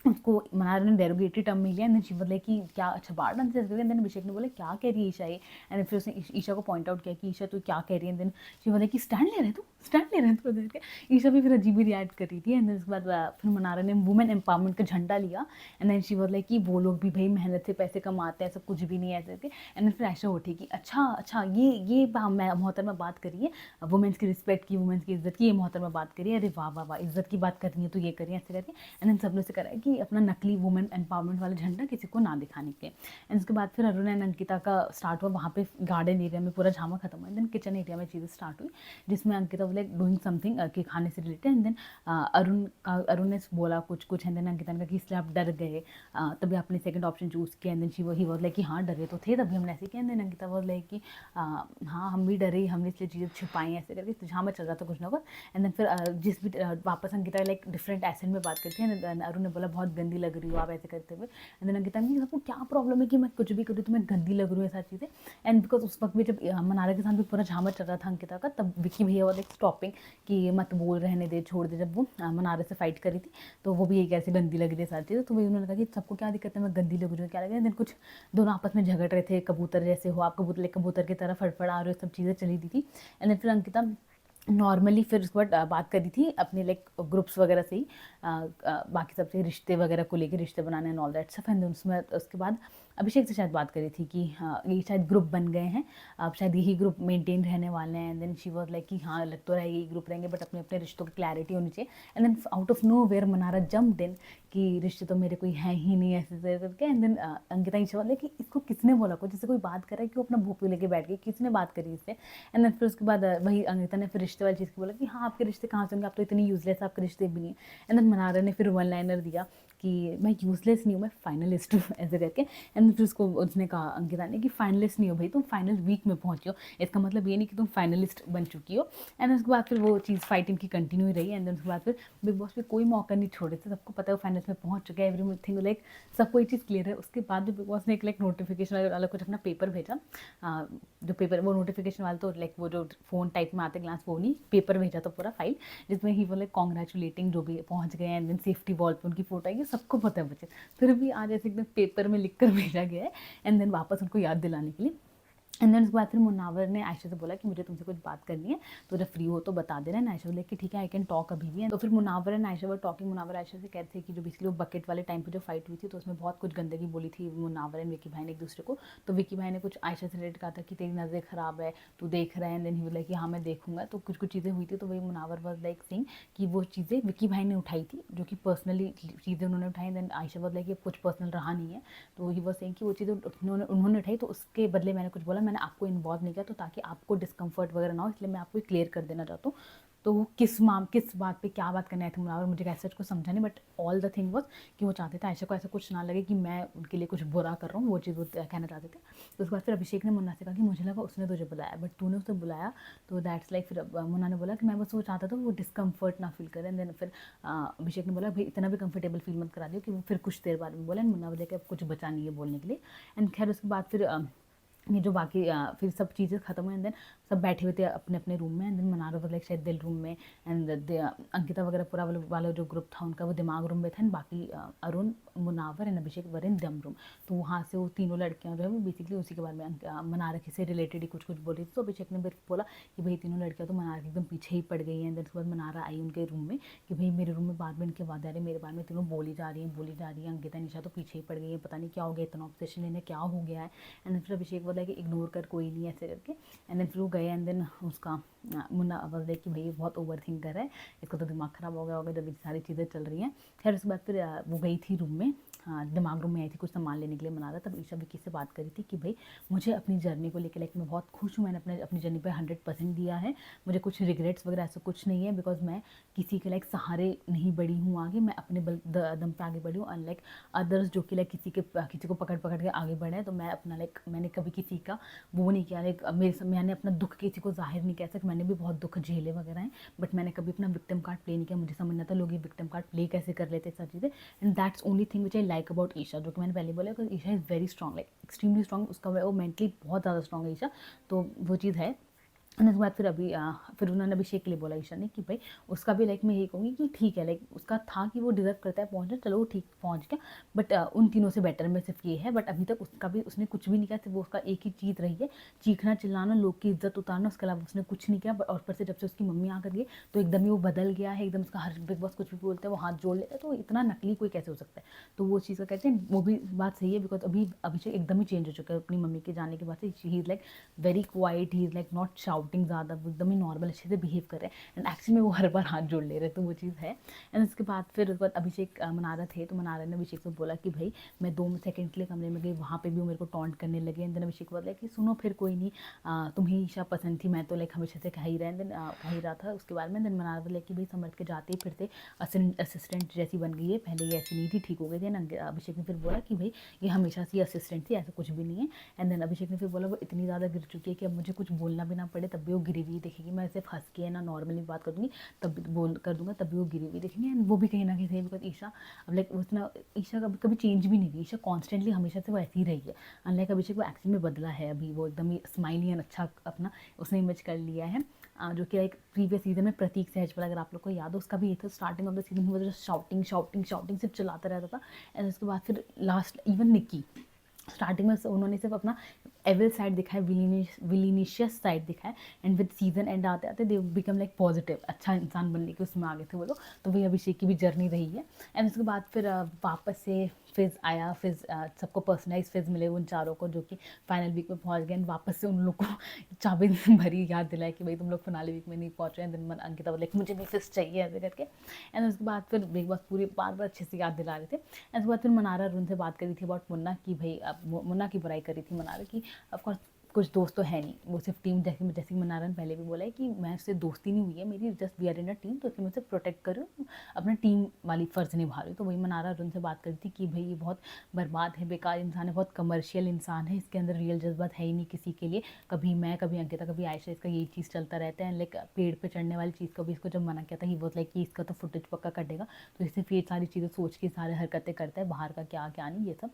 उसको मनार ने डेरोगेटरी टर्म मिल लिया। And then she was like कि क्या अच्छा बार डांस कर रही है। देन अभिषेक ने बोला क्या कह रही है ईशा ये। एंड फिर उसने ईशा को पॉइंट आउट किया कि ईशा तू क्या कह रही है। देन शी वाज लाइक कि स्टैंड ले रहे तू, स्टैंड ले रहे हैं तो देख के ईशा भी फिर अजीब ही रिएक्ट कर रही थी। एंड देन उसके बाद फिर मनारा ने वुमेन एम्पावरमेंट का झंडा लिया। And then she was like कि वो लोग भी भाई मेहनत से पैसे कमाते हैं, सब कुछ भी नहीं है ऐसे करके। एंड देन फिर ऐसा उठी कि अच्छा अच्छा ये मोहतरमा बात करिए वुमेंस की रिस्पेक्ट की, वुमेंस की इज्जत की, ये मोहतरमा बात करिए, अरे वाह वाह वाह इज्जत की बात कर रही है तो ये करिए ऐसे करके। एंड देन सब ने से करा कि अपना नकली वुमेन एम्पावरमेंट वाला झंडा किसी को ना दिखाने के। एंड उसके बाद फिर अरुण एंड अंकिता का स्टार्ट हुआ, वहाँ पे गार्डन एरिया में पूरा झामा खत्म हुआ। देन किचन एरिया में चीज़ें स्टार्ट हुई, जिसमें Ankita was like doing something कि खाने से रिलेटेड। एंड देन अरुण ने बोला कुछ। एंड देन अंकिता ने कहा कि इसलिए आप डर गए, तभी आपने सेकंड ऑप्शन चूज़ किया। And then he was like कि हाँ डरे तो थे तभी हमने ऐसे किया। And then Ankita was like कि हाँ हम भी डरे, हमने इसलिए चीज़ें छुपाई ऐसे करके, तो जहाँ में चल रहा था कुछ ना कुछ। एंड देन फिर जिस भी वापस अंकिता लाइक डिफरेंट एसेंट में बात करती है। अरुण ने बोला बहुत गंदी लग रही हो आप ऐसे करते हुए। एंड देन अंकिता ने आपको क्या प्रॉब्लम है कि मैं कुछ भी करूँ तो मैं गंदी लग रही हूँ ऐसा चीज़ें। एंड बिकॉज उस वक्त भी जब मनारा के साथ भी पूरा झामा चल रहा था अंकिता का, तब विक्की भैया वाला एक स्टॉपिंग कि मत बोल, रहने दे, छोड़ दे, जब वो मनारा से फाइट करी थी तो वो भी यही कैसे गंदी लग रही है सारी चीज़ें। तो वही उन्होंने कहा कि सबको क्या दिक्कत है, मैं गंदी लग रही हूँ क्या लग रहा है। देन कुछ दोनों आपस में झगड़ रहे थे, कबूतर जैसे हो आप, कबूतर की तरह फड़फड़ा रहे हो, सब चीज़ें चली दी थी। एंड देन फिर अंकिता नॉर्मली फिर उसके बाद बात करी थी अपने लाइक ग्रुप्स वगैरह से ही, बाकी सबसे रिश्ते वगैरह को लेके, रिश्ते बनाने एंड ऑल दैट सब। एंड उसमें उसके बाद अभिषेक से शायद बात करी थी कि हाँ ये शायद ग्रुप बन गए हैं, अब शायद यही ग्रुप मेंटेन रहने वाले हैं। And then she was like कि हाँ लग तो रहा है यही ग्रुप रहेंगे, बट अपने अपने रिश्तों की क्लैरिटी होनी चाहिए। And then out of nowhere Manara jumped in कि रिश्ते तो मेरे कोई है ही नहीं ऐसे करके। एंड देन अंकिता ईशा वाले कि इसको किसने बोला, को जैसे कोई बात कर रहा है कि वो अपना भोपू लेके बैठ गई, किसने बात करी इससे। एंड देन फिर उसके बाद वही अंकिता ने फिर रिश्ते वाली चीज़ की बोला कि हाँ आपके रिश्ते कहाँ से होंगे, आप तो इतनी यूजलेस, आपके रिश्ते भी नहीं है। एंड देन मनारा ने फिर वन लाइनर दिया कि मैं यूजलेस नहीं हूँ, मैं फाइनलिस्ट हूँ ऐसे करके। एंड फिर उसको उसने कहा अंकिता ने कि फाइनलिस्ट नहीं हो भाई, तुम फाइनल वीक में पहुँची हो, इसका मतलब ये नहीं कि तुम फाइनलिस्ट बन चुकी हो। एंड उसके बाद फिर वो चीज़ फाइटिंग की कंटिन्यू रही। एंड उसके बाद फिर बिग बॉस पे कोई मौका नहीं छोड़े थे, सबको पता है वो फाइनल्स में पहुँच चुका है, एवरीथिंग लाइक सबको ये चीज़ क्लियर है। उसके बाद भी बिग बॉस ने एक लाइक नोटिफिकेशन वाला कुछ अपना पेपर भेजा, जो पेपर वो नोटिफिकेशन वाला तो लाइक वो जो फ़ोन टाइप में आते ग्लास, वो नहीं, पेपर भेजा तो पूरा फाइल, जिसमें ही वो लाइक कॉन्ग्रेचुलेटिंग जो भी पहुंच गए। एंड देन सेफ्टी वॉल पे उनकी फोटो आई, सबको पता है बच्चे, फिर भी आज ऐसे एकदम पेपर में लिख कर भेजा गया है। एंड देन वापस उनको याद दिलाने के लिए। एंड देन उसके बाद फिर मुनावर ने आयशा से बोला कि मुझे तुमसे कुछ बात करनी है, तो जब फ्री हो तो बता देना। एंड आयशा बोले कि ठीक है आई कैन टॉक अभी भी है। तो फिर Munawar and Ayesha were talking, Munawar Ayesha से कहते थे कि जो बेसिकली वो बकेट वाले टाइम पे जो फाइट हुई थी तो उसमें बहुत कुछ गंदगी बोली थी मुनावर एंड विक्की भाई ने एक दूसरे को। तो विक्की भाई ने कुछ आयशा से रिलेटेड कहा था कि तेरी नज़रें ख़राब है, तू देख रहा है। एंड देन ही बोला कि हाँ मैं देखूंगा। तो कुछ कुछ चीज़ें हुई थी, तो वही मुनावर वॉज लाइक सिंह कि वो चीज़ें विक्की भाई ने उठाई थी, जो कि पर्सनली चीज़ें उन्होंने उठाई। देन आयशा वॉज लाइक कि कुछ पर्सनल रहा नहीं है, तो ही वॉज सिंह कि वो चीज़ें उन्होंने उठाई, तो उसके बदले मैंने कुछ बोला, मैंने आपको इन्वॉल्व नहीं किया, तो ताकि आपको डिस्कम्फर्ट वगैरह ना हो, इसलिए मैं आपको क्लियर कर देना चाहता हूँ। तो वो किस बात पे क्या बात करने आए थे मुनावर, मुझे कैसे कुछ समझा नहीं, but all the thing was कि वो चाहते थे आयशा को ऐसा कुछ ना लगे कि मैं उनके लिए कुछ बुरा कर रहा हूँ, वो चीज़ वो कहना चाहते थे। तो उसके बाद फिर अभिषेक ने मुन्ना से कहा कि मुझे लगा उसने तुझे बुलाया, बट तूने उसे बुलाया, तो दैट्स लाइक। फिर मुन्ना ने बोला कि मैं बस वो चाहता था वो डिस्कम्फर्ट ना फील करें। देन फिर अभिषेक ने बोला भाई इतना भी कंफर्टेबल फील मत करा दियो कि वो फिर कुछ देर बाद में बोला। मुन्ना बोले कि अब कुछ बचा नहीं है बोलने के लिए। एंड खैर उसके बाद फिर ये जो बाकी फिर सब चीज़ें खत्म हुई। एंड देन सब बैठे हुए थे अपने अपने रूम में। And then Mannara was like शायद दिल रूम में, एंड अंकिता वगैरह पूरा वाला जो ग्रुप था उनका वो दिमाग रूम में था। एंड बाकी अरुण मुनावर एंड अभिषेक वर इन दम रूम। तो वहाँ से वो तीनों लड़कियाँ जो है वो बेसिकली उसी के बारे में मनारा से रिलेटेड ही कुछ कुछ बोल रही थी। तो अभिषेक ने फिर बोला कि भाई तीनों लड़कियाँ तो मनारा के एकदम पीछे ही पड़ गई हैं। देन उसके बाद मनारा आई उनके रूम में कि भाई मेरे रूम में बार बार इनके वादे आ रहे, मेरे बारे में तीनों बोली जा रही हैं। अंकिता निशा तो पीछे ही पड़ गई है, पता नहीं क्या हो गया, इतना ऑब्सेशन इन्हें क्या हो गया है। एंड देन फिर अभिषेक बोला कि इग्नोर कर, कोई नहीं ऐसे करके। एंड देन फिर वो गए एंड देन उसका मुन्ना बोलते कि भाई ये बहुत ओवर थिंक कर रहा है, इसको तो दिमाग ख़राब हो गया होगा जब ये सारी चीज़ें चल रही हैं। खैर उसके बाद फिर वो गई थी रूम में, दिमाग रूम में आई थी कुछ सामान लेने के लिए मना रहा। तब ईशा विक्की से बात करी थी कि भाई मुझे अपनी जर्नी को लेकर मैं बहुत खुश हूँ, मैंने अपनी जर्नी पे 100% दिया है, मुझे कुछ रिग्रेट्स वगैरह ऐसा कुछ नहीं है, बिकॉज मैं किसी के सहारे नहीं बढ़ी हूँ आगे, मैं अपने दम पे आगे बढ़ी हूँ, अनलाइक अदर्स जो कि किसी को पकड़ के आगे बढ़े हैं। तो मैं अपना मैंने कभी किसी का वो नहीं किया, मैंने अपना दुख किसी को जाहिर नहीं किया सकता, मैंने भी बहुत दुख झेले वगैरह हैं, बट मैंने कभी अपना विक्टिम कार्ड प्ले नहीं किया। मुझे समझना था लोग ये विक्टिम कार्ड प्ले कैसे कर लेते हैं सब चीज़ें। And that's only thing which I like about Isha, जो कि मैंने पहले बोला because Isha is very strong, extremely strong, उसका वो मेंटली बहुत ज़्यादा स्ट्रॉन्ग है ईशा। तो वो चीज़ है। उसके बाद फिर उन्होंने अभिषेक के लिए बोला ईशा ने कि भाई उसका भी मैं यही कहूँगी कि ठीक है, उसका था कि वो डिज़र्व करता है पहुँचना, चलो वो ठीक पहुँच गया, बट उन तीनों से बेटर में सिर्फ ये है। बट अभी तक उसने कुछ भी नहीं किया, सिर्फ वो उसका एक ही चीज़ रही है, चीखना चिल्लाना, लोग की इज्जत उतारना, उसके अलावा उसने कुछ नहीं किया। और ऊपर से जब से उसकी मम्मी आ कर गई तो एकदम ही वो बदल गया है, एकदम उसका हर बिग बॉस कुछ भी बोलते हैं वो हाथ जोड़ लेता है। तो इतना नकली कोई कैसे हो सकता है, तो वो चीज़ का कहते हैं, वो भी बात सही है। बिकॉज अभी अभिषेक एकदम ही चेंज हो चुका है अपनी मम्मी के जाने के बाद से। He is very quite, he is not shouting ज़्यादा, वो एकदम ही नॉर्मल अच्छे से बिहेव कर रहे हैं। एंड एक्चुअली में वो हर बार हाथ जोड़ ले रहे, तो वो चीज़ है। एंड उसके बाद फिर उसके बाद अभिषेक मनारा थे, तो मनारा ने अभिषेक को बोला कि भाई मैं 2 सेकंड के लिए कमरे में गई, वहाँ पे भी वो मेरे को टॉन्ट करने लगे। एंड देन अभिषेक बोला कि सुनो फिर कोई नहीं, तुम्हें ईशा पसंद थी, मैं तो हमेशा से कह ही रहा, देन कह ही रहा था। उसके बाद में देन मनारा बोला कि भाई समझ के जाते फिरते असिस्टेंट जैसी बन गई है, पहले ये ऐसी नहीं थी, ठीक हो गई थी। अभिषेक ने फिर बोला कि भाई ये हमेशा से असिस्टेंट थी, ऐसा कुछ भी नहीं है। एंड देन अभिषेक ने फिर बोला वो इतनी ज़्यादा गिर चुकी है कि अब मुझे कुछ बोलना भी ना पड़े, तब भी वो गिरी हुई दिखेगी, मैं सिर्फ हंस के ना नॉर्मली बात कर दूँगी, तब भी बोल कर दूँगा, तब भी वो गिरी हुई दिखेंगे। एंड वो भी कहीं ना कहीं सही, बिकॉज ईशा अब उतना ईशा कभी कभी चेंज भी नहीं हुई, ईशा कॉन्स्टेंटली हमेशा से वो ऐसी ही रही है। अनलाइक अभिषेक वो एक्चुअली में बदला है, अभी वो एकदम ही स्माइली एंड अच्छा अपना उसने इमेज कर लिया है, जो कि प्रीवियस सीजन में प्रतीक सहजपाल, अगर आप लोग को याद हो, उसका भी ये था, स्टार्टिंग ऑफ द सीजन वो जो शाउटिंग शाउटिंग शाउटिंग सिर्फ चलाता रहता था। एंड उसके बाद फिर लास्ट इवन निक्की, स्टार्टिंग में उन्होंने सिर्फ अपना एविल साइड दिखाया, विलिनिशियस साइड दिखाया, एंड विद सीजन एंड आते आते दे बिकम पॉजिटिव, अच्छा इंसान बनने के उसमें आगे थे वो लोग। तो वही अभिषेक की भी जर्नी रही है। एंड उसके बाद फिर वापस से फिज आया, सबको पर्सनलाइज फिज मिले उन चारों को, जो कि फाइनल वीक में पहुंच गए। वापस से उन लोग को चाबी भरी याद दिलाई कि भाई तुम लोग फाइनल वीक में नहीं पहुंच रहे हैं। दिन अंकिता बोले मुझे भी फिज चाहिए ऐसे करके। एंड उसके बाद फिर बिग बॉस पूरी बार बार अच्छे से याद दिला रहे थे। एंड उसके बाद फिर मनारा अरुण से बात करी थी अबाउट मुन्ना की, भाई अब मुन्ना की बुराई करी थी मनारा की। ऑफकोर्स कुछ दोस्त तो है नहीं, वो सिर्फ टीम, जैसे कि मनारा ने पहले भी बोला है कि मैं उससे दोस्ती नहीं हुई है मेरी, just we are in a team, तो इसलिए मैं उसे प्रोटेक्ट कर रही हूँ, अपना टीम वाली फ़र्ज़ निभा रही हूँ। तो वही मनारा अरुण से बात करी थी कि भाई ये बहुत बर्बाद है, बेकार इंसान है, बहुत कमर्शियल इंसान है, इसके अंदर रियल जज्बात है ही नहीं किसी के लिए। कभी मैं, कभी अंकिता, कभी आयशा, इसका यही चीज़ चलता रहता है। पेड़ पे चढ़ने वाली चीज़ को भी इसको जब मना किया था, ही वो कि इसका तो फुटेज पक्का कटेगा, तो इससे फिर सारी चीज़ें सोच के सारे हरकतें करता है, बाहर का क्या क्या नहीं, ये सब।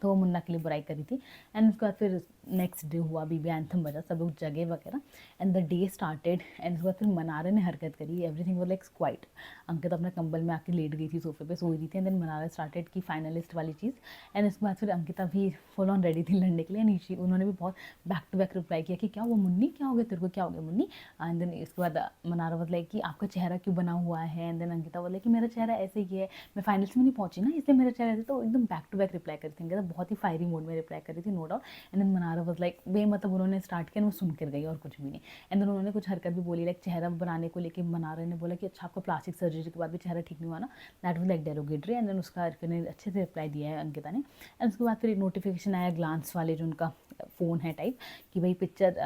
तो वो मुन्ना के लिए बुराई करी थी। एंड उसके बाद फिर नेक्स्ट डे हुआ, बीबी एंथम बजा, सब लोग जगे वगैरह, and the day started. And उसके बाद फिर मनारा ने हरकत करी, एवरीथिंग वाज क्वाइट। अंकित अपने कंबल में आके लेट गई थी, सोफे पे सो रही थी। एंड देन मनारा स्टार्टेड की फाइनलिस्ट वाली चीज़। एंड उसके बाद फिर अंकिता भी फुल ऑन रेडी थी लड़ने के लिए, नीचे उन्होंने भी बहुत बैक टू बैक रिप्लाई किया कि क्या वो मुन्नी, क्या हो गया तेरे को, क्या हो गया मुन्नी। एंड देन इसके बाद मनारा वाज कि आपका चेहरा क्यों बना हुआ है। एंड देन अंकिता बोले कि मेरा चेहरा ऐसे ही है, मैं फाइनल्स में नहीं पहुंची ना, इसलिए मेरा चेहरा ऐसे। तो एकदम बैक टू बैक रिप्लाई करी थी, बहुत ही फायरी मोड में रिप्लाई करी थी, no doubt. And then Mannara was मतलब उन्होंने स्टार्ट किया, वो सुन कर गई और कुछ भी नहीं। एंड देन उन्होंने कुछ हरकत भी बोली, चेहरा बनाने को लेकर मनारा ने बोला कि अच्छा आपका प्लास्टिक सर्जरी के बाद भी चेहरा ठीक नहीं हुआ ना, that was derogatory. And then उसका फिर अच्छे से रिप्लाई दिया है अंकिता ने। एंड उसके बाद फिर एक नोटिफिकेशन आया ग्लांस वाले, जो उनका फ़ोन है टाइप, कि भाई पिक्चर,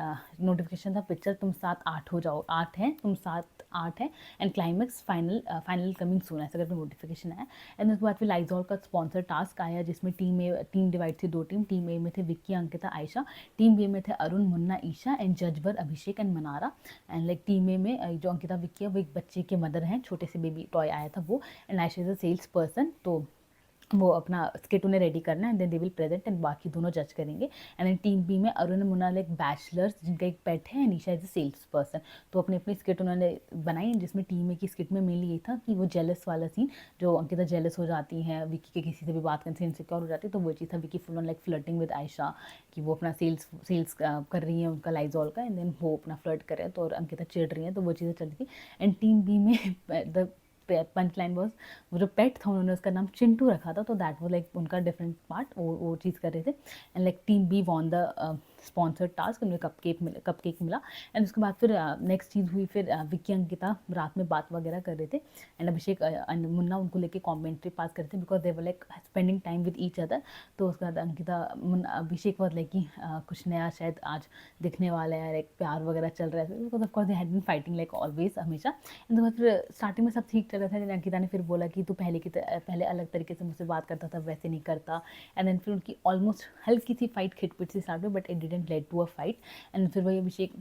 नोटिफिकेशन था पिक्चर तुम 7-8 हो जाओ, 8 है तुम 7-8 है, and climax final coming soon, ऐसा करके नोटिफिकेशन आया। एंड उसके बाद फिर लाइजॉल का स्पॉन्सर टास्क आया, जिसमें टीम डिवाइड थी, 2 टीम ए में थे विक्की, अंकिता, आयशा, टीम बी में थे अरुण, मुन्ना, ईशा, एंड जजवर Abhishek and Manara. And team A में जो अंकिता विक्की है वो एक बच्चे के मदर हैं, छोटे से बेबी टॉय आया था वो, and Ayesha is a sales person. तो वो अपना स्किट उन्हें रेडी करना है and then they will present and बाकी दोनों जज करेंगे। एंड देन टीम बी में अरुण मुन्ना लाइक बैचलर्स जिनका एक पेट है and Isha is a sales person. तो अपनी अपनी स्किट उन्होंने बनाई जिसमें टीम ए की स्किट में मेनली ये था कि वो जेलस वाला सीन, जो अंकिता जेलस हो जाती हैं विकी के किसी से भी बात करने से इनसिक्योर हो जाती है, तो वो चीज़ था Vicky full on like flirting with Ayesha कि वो अपना सेल्स कर रही है उनका लाइजॉल का एंड देन वो अपना फ्लर्ट कर रहे हैं तो और अंकिता चिढ़ रही है, तो वो चीज़ें चल रही थी। एंड टीम बी में द पंच लाइन वॉज वो जो पेट था उन्होंने उसका नाम चिंटू रखा था, तो दैट वो लाइक उनका डिफरेंट पार्ट वो चीज़ कर रहे थे। And like team B won the sponsored task, उन्हें कप केक मिला। एंड उसके बाद फिर नेक्स्ट चीज़ हुई, फिर विक्की अंकिता रात में बात वगैरह कर रहे थे एंड अभिषेक मुन्ना उनको लेके कॉमेंट्री पास कर रहे थे because they were like spending time with each other. तो उसके बाद अंकिता अभिषेक वॉज लाइक कि कुछ नया शायद आज दिखने वाला है, लाइक प्यार वगैरह चल रहा है because of course they had been fighting like always हमेशा। एंड तो फिर स्टार्टिंग में सब ठीक चल रहा था, लेकिन अंकिता ने फिर बोला कि तू पहले अलग तरीके से मुझसे बात करता था वैसे नहीं करता। एंड देन फिर उनकी ऑलमोस्ट हल्की सी फाइट खिटपिट से स्टार्ट हुई but it didn't lead to a fight. And फिर वही अभिषेक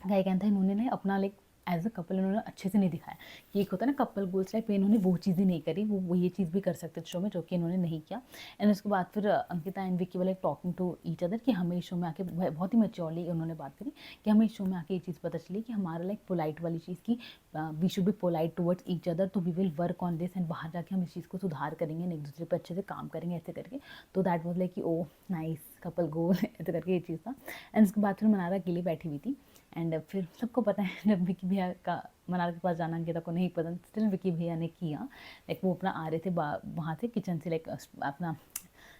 का ये कहना था इन्होंने ना अपना लाइक एज अ कपल इन्होंने अच्छे से नहीं दिखाया कि एक होता है ना कपल गोल्स लाइक, इन्होंने वो चीज़ें नहीं करी, वो ये चीज़ भी कर सकते थे शो में जो कि इन्होंने नहीं किया। एंड उसके बाद फिर अंकिता एंड विक्की वाले टॉकिंग टू ईच अदर कि हमें इस शो में आके बहुत ही मैच्योरली उन्होंने बात करी कि हमें इस शो में आके ये चीज़ पता चली कि हमारा लाइक पोलाइट वाली चीज़ की we should be polite towards each other, तो we will work on this and बाहर जाके हम इस चीज़ को सुधार करेंगे एक दूसरे पर अच्छे से काम करेंगे ऐसे करके। तो दैट वॉज लाइक कि ओ नाइस कपल गोल ऐसे करके ये चीज़ था। एंड उसके बाद फिर मनारा अकेली बैठी हुई थी एंड फिर सबको पता है जब विकी भैया का मनारा के पास जाना अंकिता को नहीं पसंद, स्टिल विकी भैया ने किया। लाइक वो अपना आ रहे थे वहाँ से किचन से लाइक अपना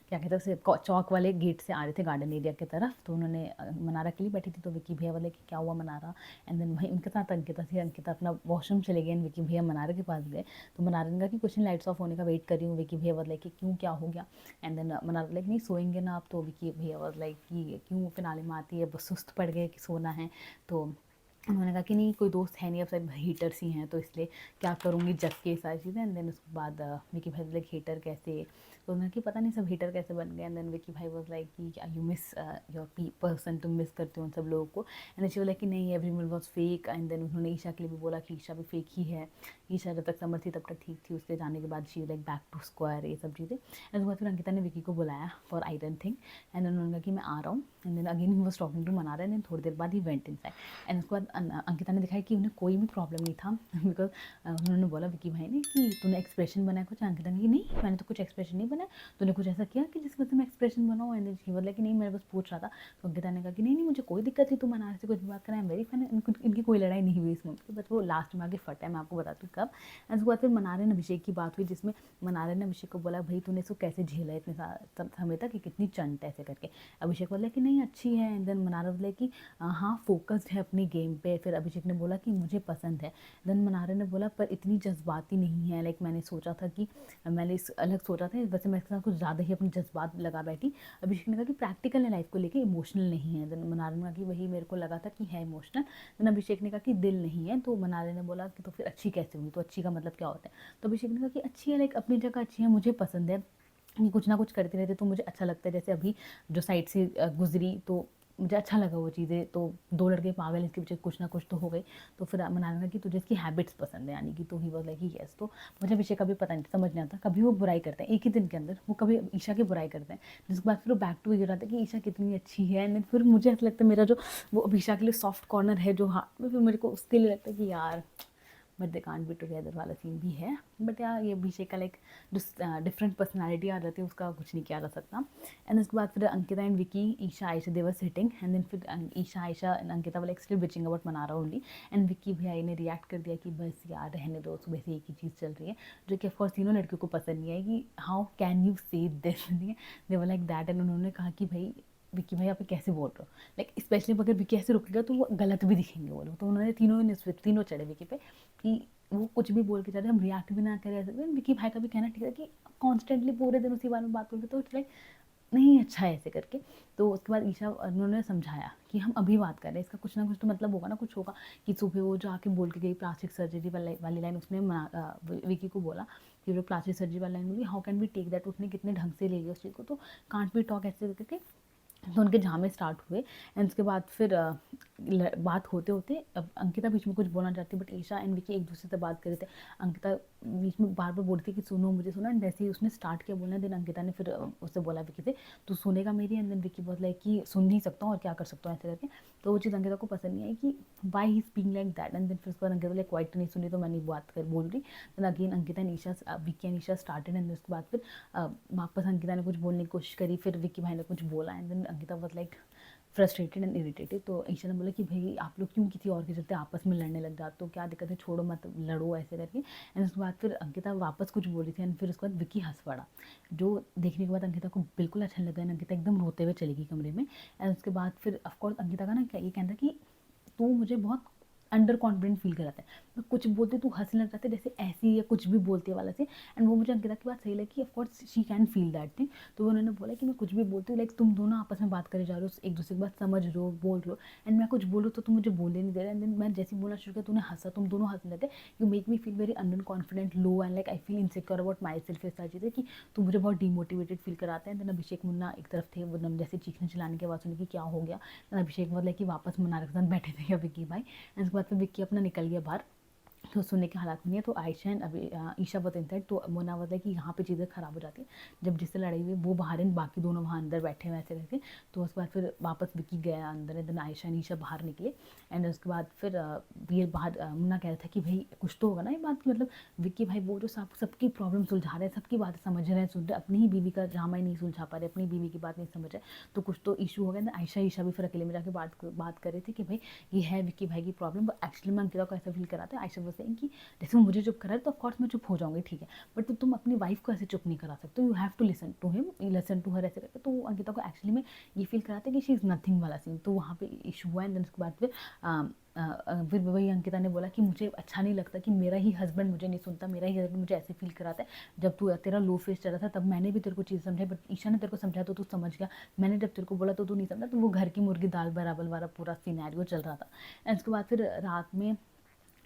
क्या कहते हैं उसे चौक वाले गेट से आ रहे थे गार्डन एरिया की तरफ, तो उन्होंने मनारा के लिए बैठी थी तो विकी भैया बोले कि क्या हुआ मनारा। एंड देन वहीं उनके साथ अंकिता थी, अंकिता अपना वॉशरूम चले गए एंड विकी भैया मनारा के पास गए। तो मनारा ने कहा कि कुछ नहीं लाइट्स ऑफ होने का वेट कर रही हूँ। विकी भैया बोले कि क्यों क्या हो गया। एंड देन मनारा लाइक नहीं सोएंगे ना आप, तो विकी भैया बोले लाइक कि क्यों फिनाले में आती है बस सुस्त पड़ गए कि सोना है। तो उन्होंने कहा कि नहीं कोई दोस्त है नहीं, अब सब हीटर्स ही हैं तो इसलिए क्या करूँगी जग के सारी चीज़ें। एंड देन उसके बाद विकी भाई लाइक हीटर कैसे, तो उन्होंने कि पता नहीं सब हीटर कैसे बन गए। एंड देन विकी भाई वाज लाइक कि यू मिस योर पर्सन, तुम मिस करते हो उन सब लोगों को। एंड शी वाज लाइक कि नहीं everyone was fake. And then उन्होंने ईशा के लिए भी बोला कि ईशा भी फेक ही है, ईशा जब तक समर थी तब तक ठीक थी, उसके जाने के बाद she like back to square ये सब चीज़ें। एंड उसके बाद फिर अंकिता ने विकी को बुलाया for iron thing and then उन्होंने कहा कि मैं आ रहा हूँ। And then again he was talking to Mannara and थोड़ी देर बाद ही वेंट इनसाइड। एंड उसके बाद अंकिता ने दिखाया कि उन्हें कोई भी प्रॉब्लम नहीं था बिकॉज उन्होंने बोला विकी भाई ने कि तूने एक्सप्रेशन बनाया कुछ, अंकिता ने कि नहीं मैंने तो कुछ एक्सप्रेशन नहीं बनाया, तूने कुछ ऐसा किया कि जिस वजह से मैं एक्सप्रेशन बनाऊँ। एंड ही बोला कि नहीं मैं बस पूछ रहा था। तो अंकिता ने कहा कि नहीं मुझे कोई दिक्कत नहीं, तू मनारा से कुछ भी बात करें, आई एम वेरी फैन। इनकी कोई लड़ाई नहीं हुई इस मूवी की, बस वो लास्ट में आगे फटा है, मैं आपको बताती हूँ कब। एंड उसके बाद फिर मनारा ने अभिषेक की बात हुई जिसमें मनारा ने अभिषेक को बोला भाई तूने इसको कैसे झेला इतने समय तक कि कितनी चंट ऐसे करके। अभिषेक बोला कि नहीं अच्छी है। एंड देन मनारा बोला कि हाँ फोकस्ड है अपनी गेम पे। फिर अभिषेक ने बोला कि मुझे पसंद है। देन मनारा ने बोला पर इतनी जज्बाती नहीं है, लाइक मैंने सोचा था कि मैंने इस अलग सोचा था, वैसे मैं इसके साथ कुछ ज़्यादा ही अपने जज्बात लगा बैठी। अभिषेक ने कहा कि प्रैक्टिकल है लाइफ को लेके, इमोशनल नहीं है। देन मनारा ने कहा कि वही मेरे को लगा था कि है इमोशनल। देन अभिषेक ने कहा कि दिल नहीं है। तो मनारा ने बोला कि तो फिर अच्छी कैसे हुई, तो अच्छी का मतलब क्या होता है। तो अभिषेक ने कहा कि अच्छी है लाइक अपनी जगह अच्छी है, मुझे पसंद है ये कुछ ना कुछ करते रहते तो मुझे अच्छा लगता है। जैसे अभी जो साइड से गुजरी तो मुझे अच्छा लगा वो चीज़ें, तो दो लड़के पागल इसके पीछे कुछ ना कुछ तो हो गई। तो फिर मनाना कि तुझे इसकी हैबिट्स पसंद है यानी कि, तो ही वाज लाइक यस। तो मुझे अभिषेक का भी पता नहीं समझ नहीं आता, कभी वो बुराई करते हैं एक ही दिन के अंदर, वो कभी ईशा की बुराई करते हैं जिसके बाद फिर वो बैक टू ये रहता है कि ईशा कितनी अच्छी है। एंड फिर मुझे ऐसा लगता है मेरा जो वो ईशा के लिए सॉफ्ट कॉर्नर है जो हार्ट में, फिर मेरे को उसके लिए लगता है कि यार but they can't be together वाला सीन भी है। बट यार ये अभिषेक का लाइक जो डिफरेंट पर्सनालिटी आ जाती है उसका कुछ नहीं किया जा सकता। एंड उसके बाद फिर Ankita and Vicky Isha Ayesha they were sitting and then फिर ईशा आयशा एंड अंकिता वाला still bitching about Mannara only. And Vicky भैया ने रिएक्ट कर दिया कि बस यार रहने दो, सुबह से एक ही चीज़ चल रही है जो कि ऑफकोर्स तीनों लड़कियों को पसंद नहीं है कि हाउ कैन यू से this, they were like that. And उन्होंने कहा कि भाई विकी भाई आप कैसे बोल रहे हो, लाइक स्पेशली अगर विकी ऐसे रुकेगा तो वो गलत भी दिखेंगे वो लोग। तो उन्होंने तीनों चढ़े विकी पे कि वो कुछ भी बोल के जाते हम रिएक्ट भी ना करें ऐसे। विकी भाई का भी कहना ठीक है कि कॉन्स्टेंटली पूरे दिन उसी बारे में बात करते तो इट्स लाइक नहीं अच्छा है ऐसे करके। तो उसके बाद ईशा उन्होंने समझाया कि हम अभी बात कर रहे हैं, इसका कुछ ना कुछ तो मतलब होगा ना, कुछ होगा कि सुबह वो जाके बोल के गई प्लास्टिक सर्जरी वाली लाइन, उसने विकी को बोला कि वो प्लास्टिक सर्जरी वाली लाइन बोली how can we take that, उसने कितने ढंग से ले लिया उस चीज़ को, तो कांट बी टॉक ऐसे करके तो उनके झामे स्टार्ट हुए। एंड उसके बाद फिर बात होते होते अब अंकिता बीच में कुछ बोलना चाहती है, बट ईशा एंड विकी एक दूसरे से बात कर रहे थे। अंकिता बीच में बार बार बोलती कि सुनो मुझे सुनो, एंड जैसे ही उसने स्टार्ट किया बोलना, देन अंकिता ने फिर उससे बोला विकी से, तू सुनेगा मेरी, एंड देन विकी बोला कि सुन नहीं सकता हूँ और क्या कर सकता हूँ ऐसे करके। तो वो चीज़ अंकिता को पसंद नहीं आई कि why he speaking like that, and then फिर उसके बाद अंकिता लाइक वाइट नहीं सुनी तो मैं नहीं बात कर बोल रही। Then again Ankita and Isha, Vicky and Isha started, and उसके बाद फिर वापस अंकिता ने कुछ बोलने की कोशिश करी, फिर विकी भाई ने कुछ बोला, and then Ankita was like frustrated and irritated. तो ईशा ने बोला कि भाई आप लोग क्यों किसी और के चलते आपस में लड़ने लग जाते हो, क्या दिक्कत है, छोड़ो मत लड़ो ऐसे करके। एंड उसके बाद फिर अंकिता वापस कुछ बोल रही थी, एंड फिर उसके बाद विकी हंस पड़ा, जो देखने के बाद अंकिता को बिल्कुल अच्छा लगा, एंड अंकिता एकदम रोते हुए चली गई कमरे में। एंड उसके बाद फिर ऑफकोर्स अंकिता का ना क्या ये कहना कि तू मुझे बहुत अंडर कॉन्फिडेंट फील कराता है, मैं कुछ बोलती तू हंसने लग जाते जैसे ऐसी या कुछ भी बोलती है वाला से। एंड वो मुझे अंकिता की बात सही लगी, of course she can feel that thing. तो उन्होंने बोला कि मैं कुछ भी बोलती हूँ, लाइक तुम दोनों आपस में बात करे जा रहे हो, एक दूसरे की बात समझ रहे हो, बोल रहे हो, एंड मैं कुछ बोलूँ तो तुम मुझे बोलने नहीं दे रहे। एंड देन मैं जैसे ही बोलना शुरू किया तूने हंसा, तुम दोनों हंसने लगे, you make me feel very under confident, low, and like I feel insecure about my self. ये सारी चीज़ें कि तू मुझे बहुत डिमोटिवेटेड फील कराता है। देन अभिषेक मुन्ना एक तरफ थे, वो जैसे चीखने चिल्लाने के बाद सुनी कि क्या हो गया। देन अभिषेक मतलब कि वापस मनार के साथ बैठे थे विक्की भाई, एंड उसके बाद फिर विक्की अपना निकल गया बाहर, तो सुनने के हालात में नहीं है। तो आयशा एंड अभी ईशा बताते हैं, तो मोना बोलता है कि यहाँ पे चीज़ें ख़राब हो जाती है जब जिससे लड़ाई हुई वो बाहर हैं, बाकी दोनों वहाँ अंदर बैठे हुए ऐसे करके। तो उसके बाद फिर वापस विकी गया अंदर, and then Ayesha and Isha बाहर निकले। एंड उसके बाद फिर ये बाहर मुन्ना कह रहा था कि भाई कुछ तो होगा ना ये बात की, मतलब विक्की भाई वो जो सबकी प्रॉब्लम सुलझा रहे हैं, सबकी बातें समझ रहे हैं, सुन रहे, अपनी ही बीवी का ड्रामा ही नहीं सुलझा पा रहे, अपनी बीवी की बात नहीं समझ रहे, तो कुछ तो इशू हो गया। आयशा ईशा भी फिर अकेले में जाके बात कर रहे थे कि भाई ये है विक्की भाई की प्रॉब्लम। एक्चुअली में अंकिता को ऐसा फील कराते हैं, आयशा बोलते हैं कि जैसे वो मुझे चुप करा है तो ऑफकोर्स मैं चुप हो जाऊंगी, ठीक है, बट तो तुम अपनी वाइफ को ऐसे चुप नहीं करा सकते, you have to listen to him, listen to her ऐसे करके। तो अंकिता को एक्चुअली में ये फील कराते हैं कि शी इज़ नथिंग वाला सीन, तो वहाँ पे इशू हुआ। एंड देन उसके बाद फिर वही अंकिता ने बोला कि मुझे अच्छा नहीं लगता कि मेरा ही हस्बैंड मुझे नहीं सुनता, मेरा ही हस्बैंड मुझे ऐसे फील कराता है। जब तू तेरा लो फेस चल रहा था तब मैंने भी तेरे को चीज़ समझाई, बट ईशा ने तेरे को समझाया तो तू समझ गया, मैंने जब तेरे को बोला तो तू नहीं समझा। तो वो घर की मुर्गी दाल बराबर वाला पूरा सिनेरियो चल रहा था। एंड उसके बाद फिर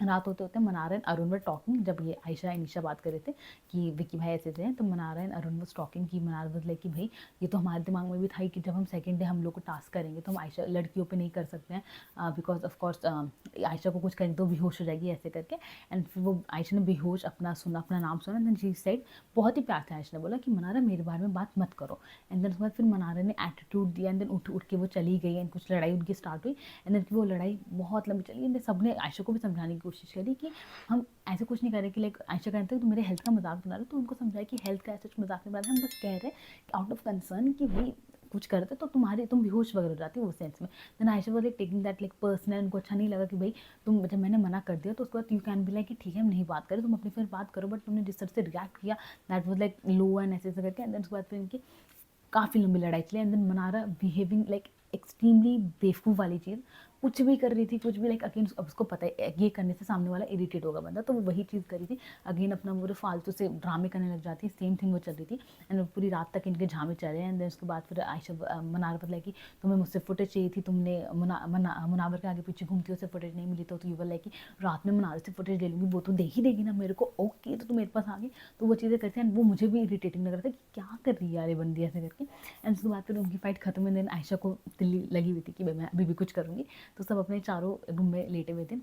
रात होते होते मनार एंड अरुण वर टॉकिंग, जब ये आयशा एंड ईशा बात कर रहे थे कि विकी भाई ऐसे थे, तो मनार एंड अरुण वॉज टॉकिंग कि मनार वाज लाइक कि भाई ये तो हमारे दिमाग में भी था कि जब हम सेकंड डे हम लोग को टास्क करेंगे तो हम आयशा लड़कियों पे नहीं कर सकते हैं, बिकॉज ऑफ कोर्स आयशा को कुछ करेंगे तो बेहोश हो जाएगी ऐसे करके। एंड फिर वो आयशा ने बेहोश अपना सुना, अपना नाम सुना, देन शी सेड, बहुत ही प्यार से आयशा ने बोला कि मनारा मेरे बारे में बात मत करो। एंड देन उसके बाद फिर मनारा ने एटीट्यूड दिया, एंड देन उठ के वो चली गई, एंड कुछ लड़ाई उनकी स्टार्ट हुई। एंड देन वो लड़ाई बहुत लंबी चली, एंड सबने आयशा को भी समझाने की कोशिश करी कि हम ऐसे कुछ नहीं कर रहे कि लाइक आयशा कहते हैं तो मेरे हेल्थ का मजाक बना रहे, तो उनको समझाया कि हेल्थ का ऐसा मजाक नहीं बना रहे, हम बस कह रहे हैं आउट ऑफ कंसर्न कि भाई कुछ करते तो तुम बेहोश वगैरह हो जाती हो उस सेंस में। Then Ayesha was like taking that like personal, उनको अच्छा नहीं लगा कि भाई तुम, जब मैंने मना कर दिया तो उसके बाद यू कैन बी लाइक कि ठीक है हम नहीं बात करें, तुम अपनी फिर बात करो, बट तुमने जिस तरह से रिएक्ट किया that was like low and ऐसे करके। एंड देन उसके बाद फिर इनकी काफ़ी लंबी लड़ाई चली, and then Mannara behaving like extremely बेवकूफ़ वाली चीज़, कुछ भी कर रही थी, कुछ भी लाइक अगेन अब उसको पता है ये करने से सामने वाला इरिटेट होगा बंदा, तो वो वही चीज़ करी थी अगेन, अपना वो फालतू से ड्रामे करने लग जाती है, सेम थिंग वो चल रही थी। एंड पूरी रात तक इनके झामे चले। एंड देन उसके बाद फिर आयशा मनार बतला कि तुम्हें मुझसे फुटेज चाहिए थी, तुमने मुनावर के आगे पीछे घूमती हो, उससे फुटेज नहीं मिली, तो यू वर लाइक कि रात में मुनावर से फुटेज ले लूँगी, वो तो दे ही देगी ना मेरे को, ओके तो तुम मेरे पास आ गई। तो वो चीज़ें करते हैं, वो मुझे भी इरिटेटिंग लग रहा था कि क्या कर रही है यार ये बंदी ऐसे करके। एंड उसके बाद फिर उनकी फाइट खत्म हुई। देन आयशा को दिल्ली लगी हुई थी कि मैं अभी भी कुछ करूँगी, तो सब अपने चारों रूम में लेटे हुए थे।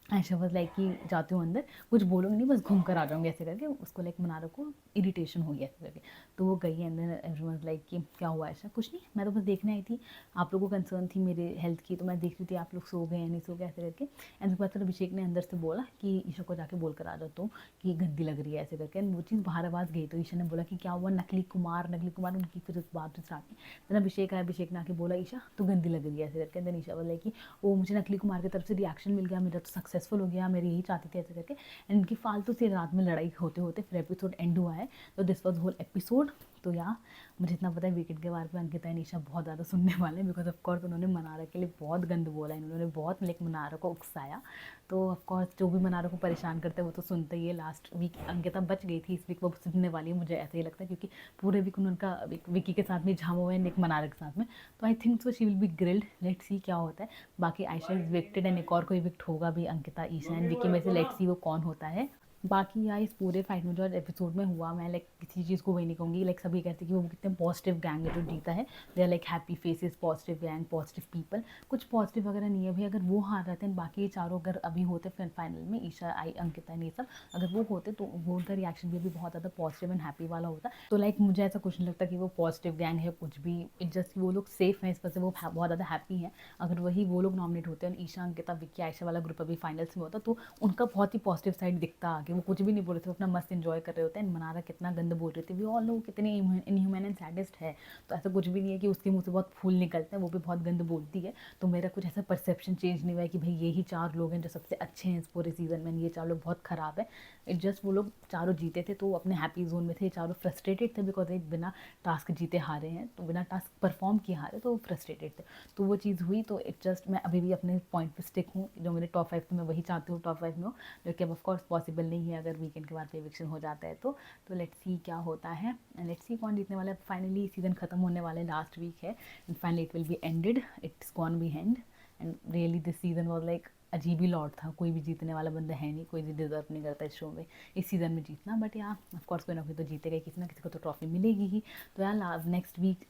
आयशा वाज लाइक कि जाती हूँ अंदर, कुछ बोलूँगी नहीं, बस घूम कर आ जाऊँगी ऐसे करके। उसको लाइक मनारा को इरिटेशन हो गया ऐसे करके, तो वो गई। एंड देन एवरीवन लाइक कि क्या हुआ आयशा, कुछ नहीं, मैं तो बस देखने आई थी, आप लोगों को कंसर्न थी मेरे हेल्थ की, तो मैं देख रही थी आप लोग सो गए या नहीं सो गए ऐसे करके। एंड उसके बाद फिर अभिषेक ने अंदर से बोला कि ईशा को जाके बोल कर आ जाओ तो कि गंदी लग रही है ऐसे करके। एंड वो चीज़ बाहर आवाज़ गई, तो ईशा ने बोला कि क्या हुआ, नकली कुमार उनकी फिर उस बात स्टार्ट की। देन अभिषेक आया, अभिषेक ने आके बोला ईशा तो गंदी लग रही है ऐसे करके। देन ईशा बोला कि वो मुझे नकली कुमार की तरफ से रिएक्शन मिल गया, मेरा तो सक्सेसफुल हो गया, मेरी यही चाहती थी ऐसे करके। एंड इनकी फालतू से रात में लड़ाई होते होते फिर एपिसोड एंड हुआ है। तो दिस वॉज होल एपिसोड। तो या मुझे इतना पता है वीकेंड के बारे में अंकिता निशा बहुत ज़्यादा सुनने वाले हैं, बिकॉज ऑफकोर्स उन्होंने मनारा के लिए बहुत गंद बोला है, उन्होंने बहुत लाइक मनारा को उकसाया। तो ऑफकोर्स जो भी मनारा को परेशान करते हैं वो तो सुनते ही है। लास्ट वीक अंकिता बच गई थी, इस वीक वो सुनने वाली है, मुझे ऐसा ही लगता है, क्योंकि पूरे वीक उनका विकी के साथ में झामा हुआ है, एक मनारा के साथ में। तो आई think so she will be grilled, let's see क्या होता है। बाकी आयशा इज विक्टेड, एंड एक और कोई विक्ट होगा भी अंकिता, ईशा एंड विकी में से, लेट्स सी वो कौन होता है। बाकी यार इस पूरे फाइट में जो एपिसोड में हुआ, मैं लाइक किसी चीज़ को वही नहीं कहूँगी, लाइक सभी कहते हैं कि वो कितने पॉजिटिव गैंग है जो जीता है, they are like happy faces, positive gang, positive people. कुछ पॉजिटिव वगैरह नहीं है भाई, अगर वो हार रहते हैं बाकी ये चारों अगर अभी होते फिर फाइनल में, ईशा, आई, अंकिता, ये सब अगर वो होते तो वो उनका रिएक्शन भी बहुत ज़्यादा पॉजिटिव एंड हैप्पी वाला होता। तो लाइक मुझे ऐसा कुछ नहीं लगता कि वो पॉजिटिव गैंग है कुछ भी, इट जस्ट वो लोग सेफ हैं, इस वजह से वो बहुत ज़्यादा हैप्पी हैं। अगर वही वो लोग नॉमिनेट होते हैं, ईशा, अंकिता, विक्की, आयशा वाला ग्रुप अभी फाइनल्स में होता तो उनका बहुत ही पॉजिटिव साइड दिखता आगे, वो कुछ भी नहीं बोल रहे थे, अपना मस्त एंजॉय कर रहे होते हैं। मनारा कितना गंद बोल रहे थे, वी ऑल नो कितने इनह्यूमन एंड सैडेस्ट है, तो ऐसा कुछ भी नहीं है कि उसके मुंह से बहुत फूल निकलते हैं, वो भी बहुत गंद बोलती है। तो मेरा कुछ ऐसा परसेप्शन चेंज नहीं हुआ है कि भाई यही चार लोग हैं जो सबसे अच्छे हैं इस पूरे सीजन में, ये चार लोग बहुत ख़राब है। इट जस्ट वो लोग चारों जीते थे तो अपने हैप्पी जोन में थे, चारों फ्रस्ट्रेटेड थे बिकॉज एक बिना टास्क जीते हारे हैं, तो बिना टास्क परफॉर्म किए हारे, तो फ्रस्ट्रेटेड थे। तो वो चीज़ हुई, तो इट जस्ट मैं अभी भी अपने पॉइंट पे स्टिक हूँ, जो मेरे टॉप 5 थे मैं वही चाहती हूँ टॉप 5 में हो, जो कि अब ऑफकोर्स पॉसिबल नहीं है अगर वीकेंड के बाद एविक्शन हो जाता है तो लेट्स सी क्या होता है, लेट्स सी कौन जीतने वाला है। फाइनली सीजन खत्म होने वाले, लास्ट वीक है, and finally it will be ended, it's gonna be and, and really this season was like अजीब ही लॉट था, कोई भी जीतने वाला बंदा है नहीं, कोई भी डिजर्व नहीं करता इस शो में इस सीज़न में जीतना, बट यार ऑफकोर्स कोई ना कोई तो जीतेगा, किसी ना किसी को तो ट्रॉफी मिलेगी ही। तो यार नेक्स्ट वीक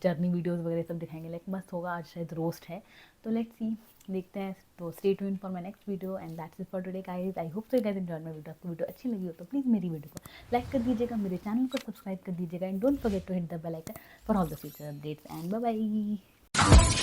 जर्नी वीडियोस वगैरह सब दिखाएंगे, लाइक मस्त होगा। आज शायद रोस्ट है, तो लेट्स सी, देखते हैं। तो stay tuned for my next video, and that's it for today guys. I hope so you guys enjoyed my video. आपको वीडियो अच्छी लगी हो तो प्लीज़ मेरी वीडियो को लाइक कर दीजिएगा, मेरे चैनल को सब्सक्राइब कर दीजिएगा, and don't forget to hit the bell icon for all the future updates, and bye bye.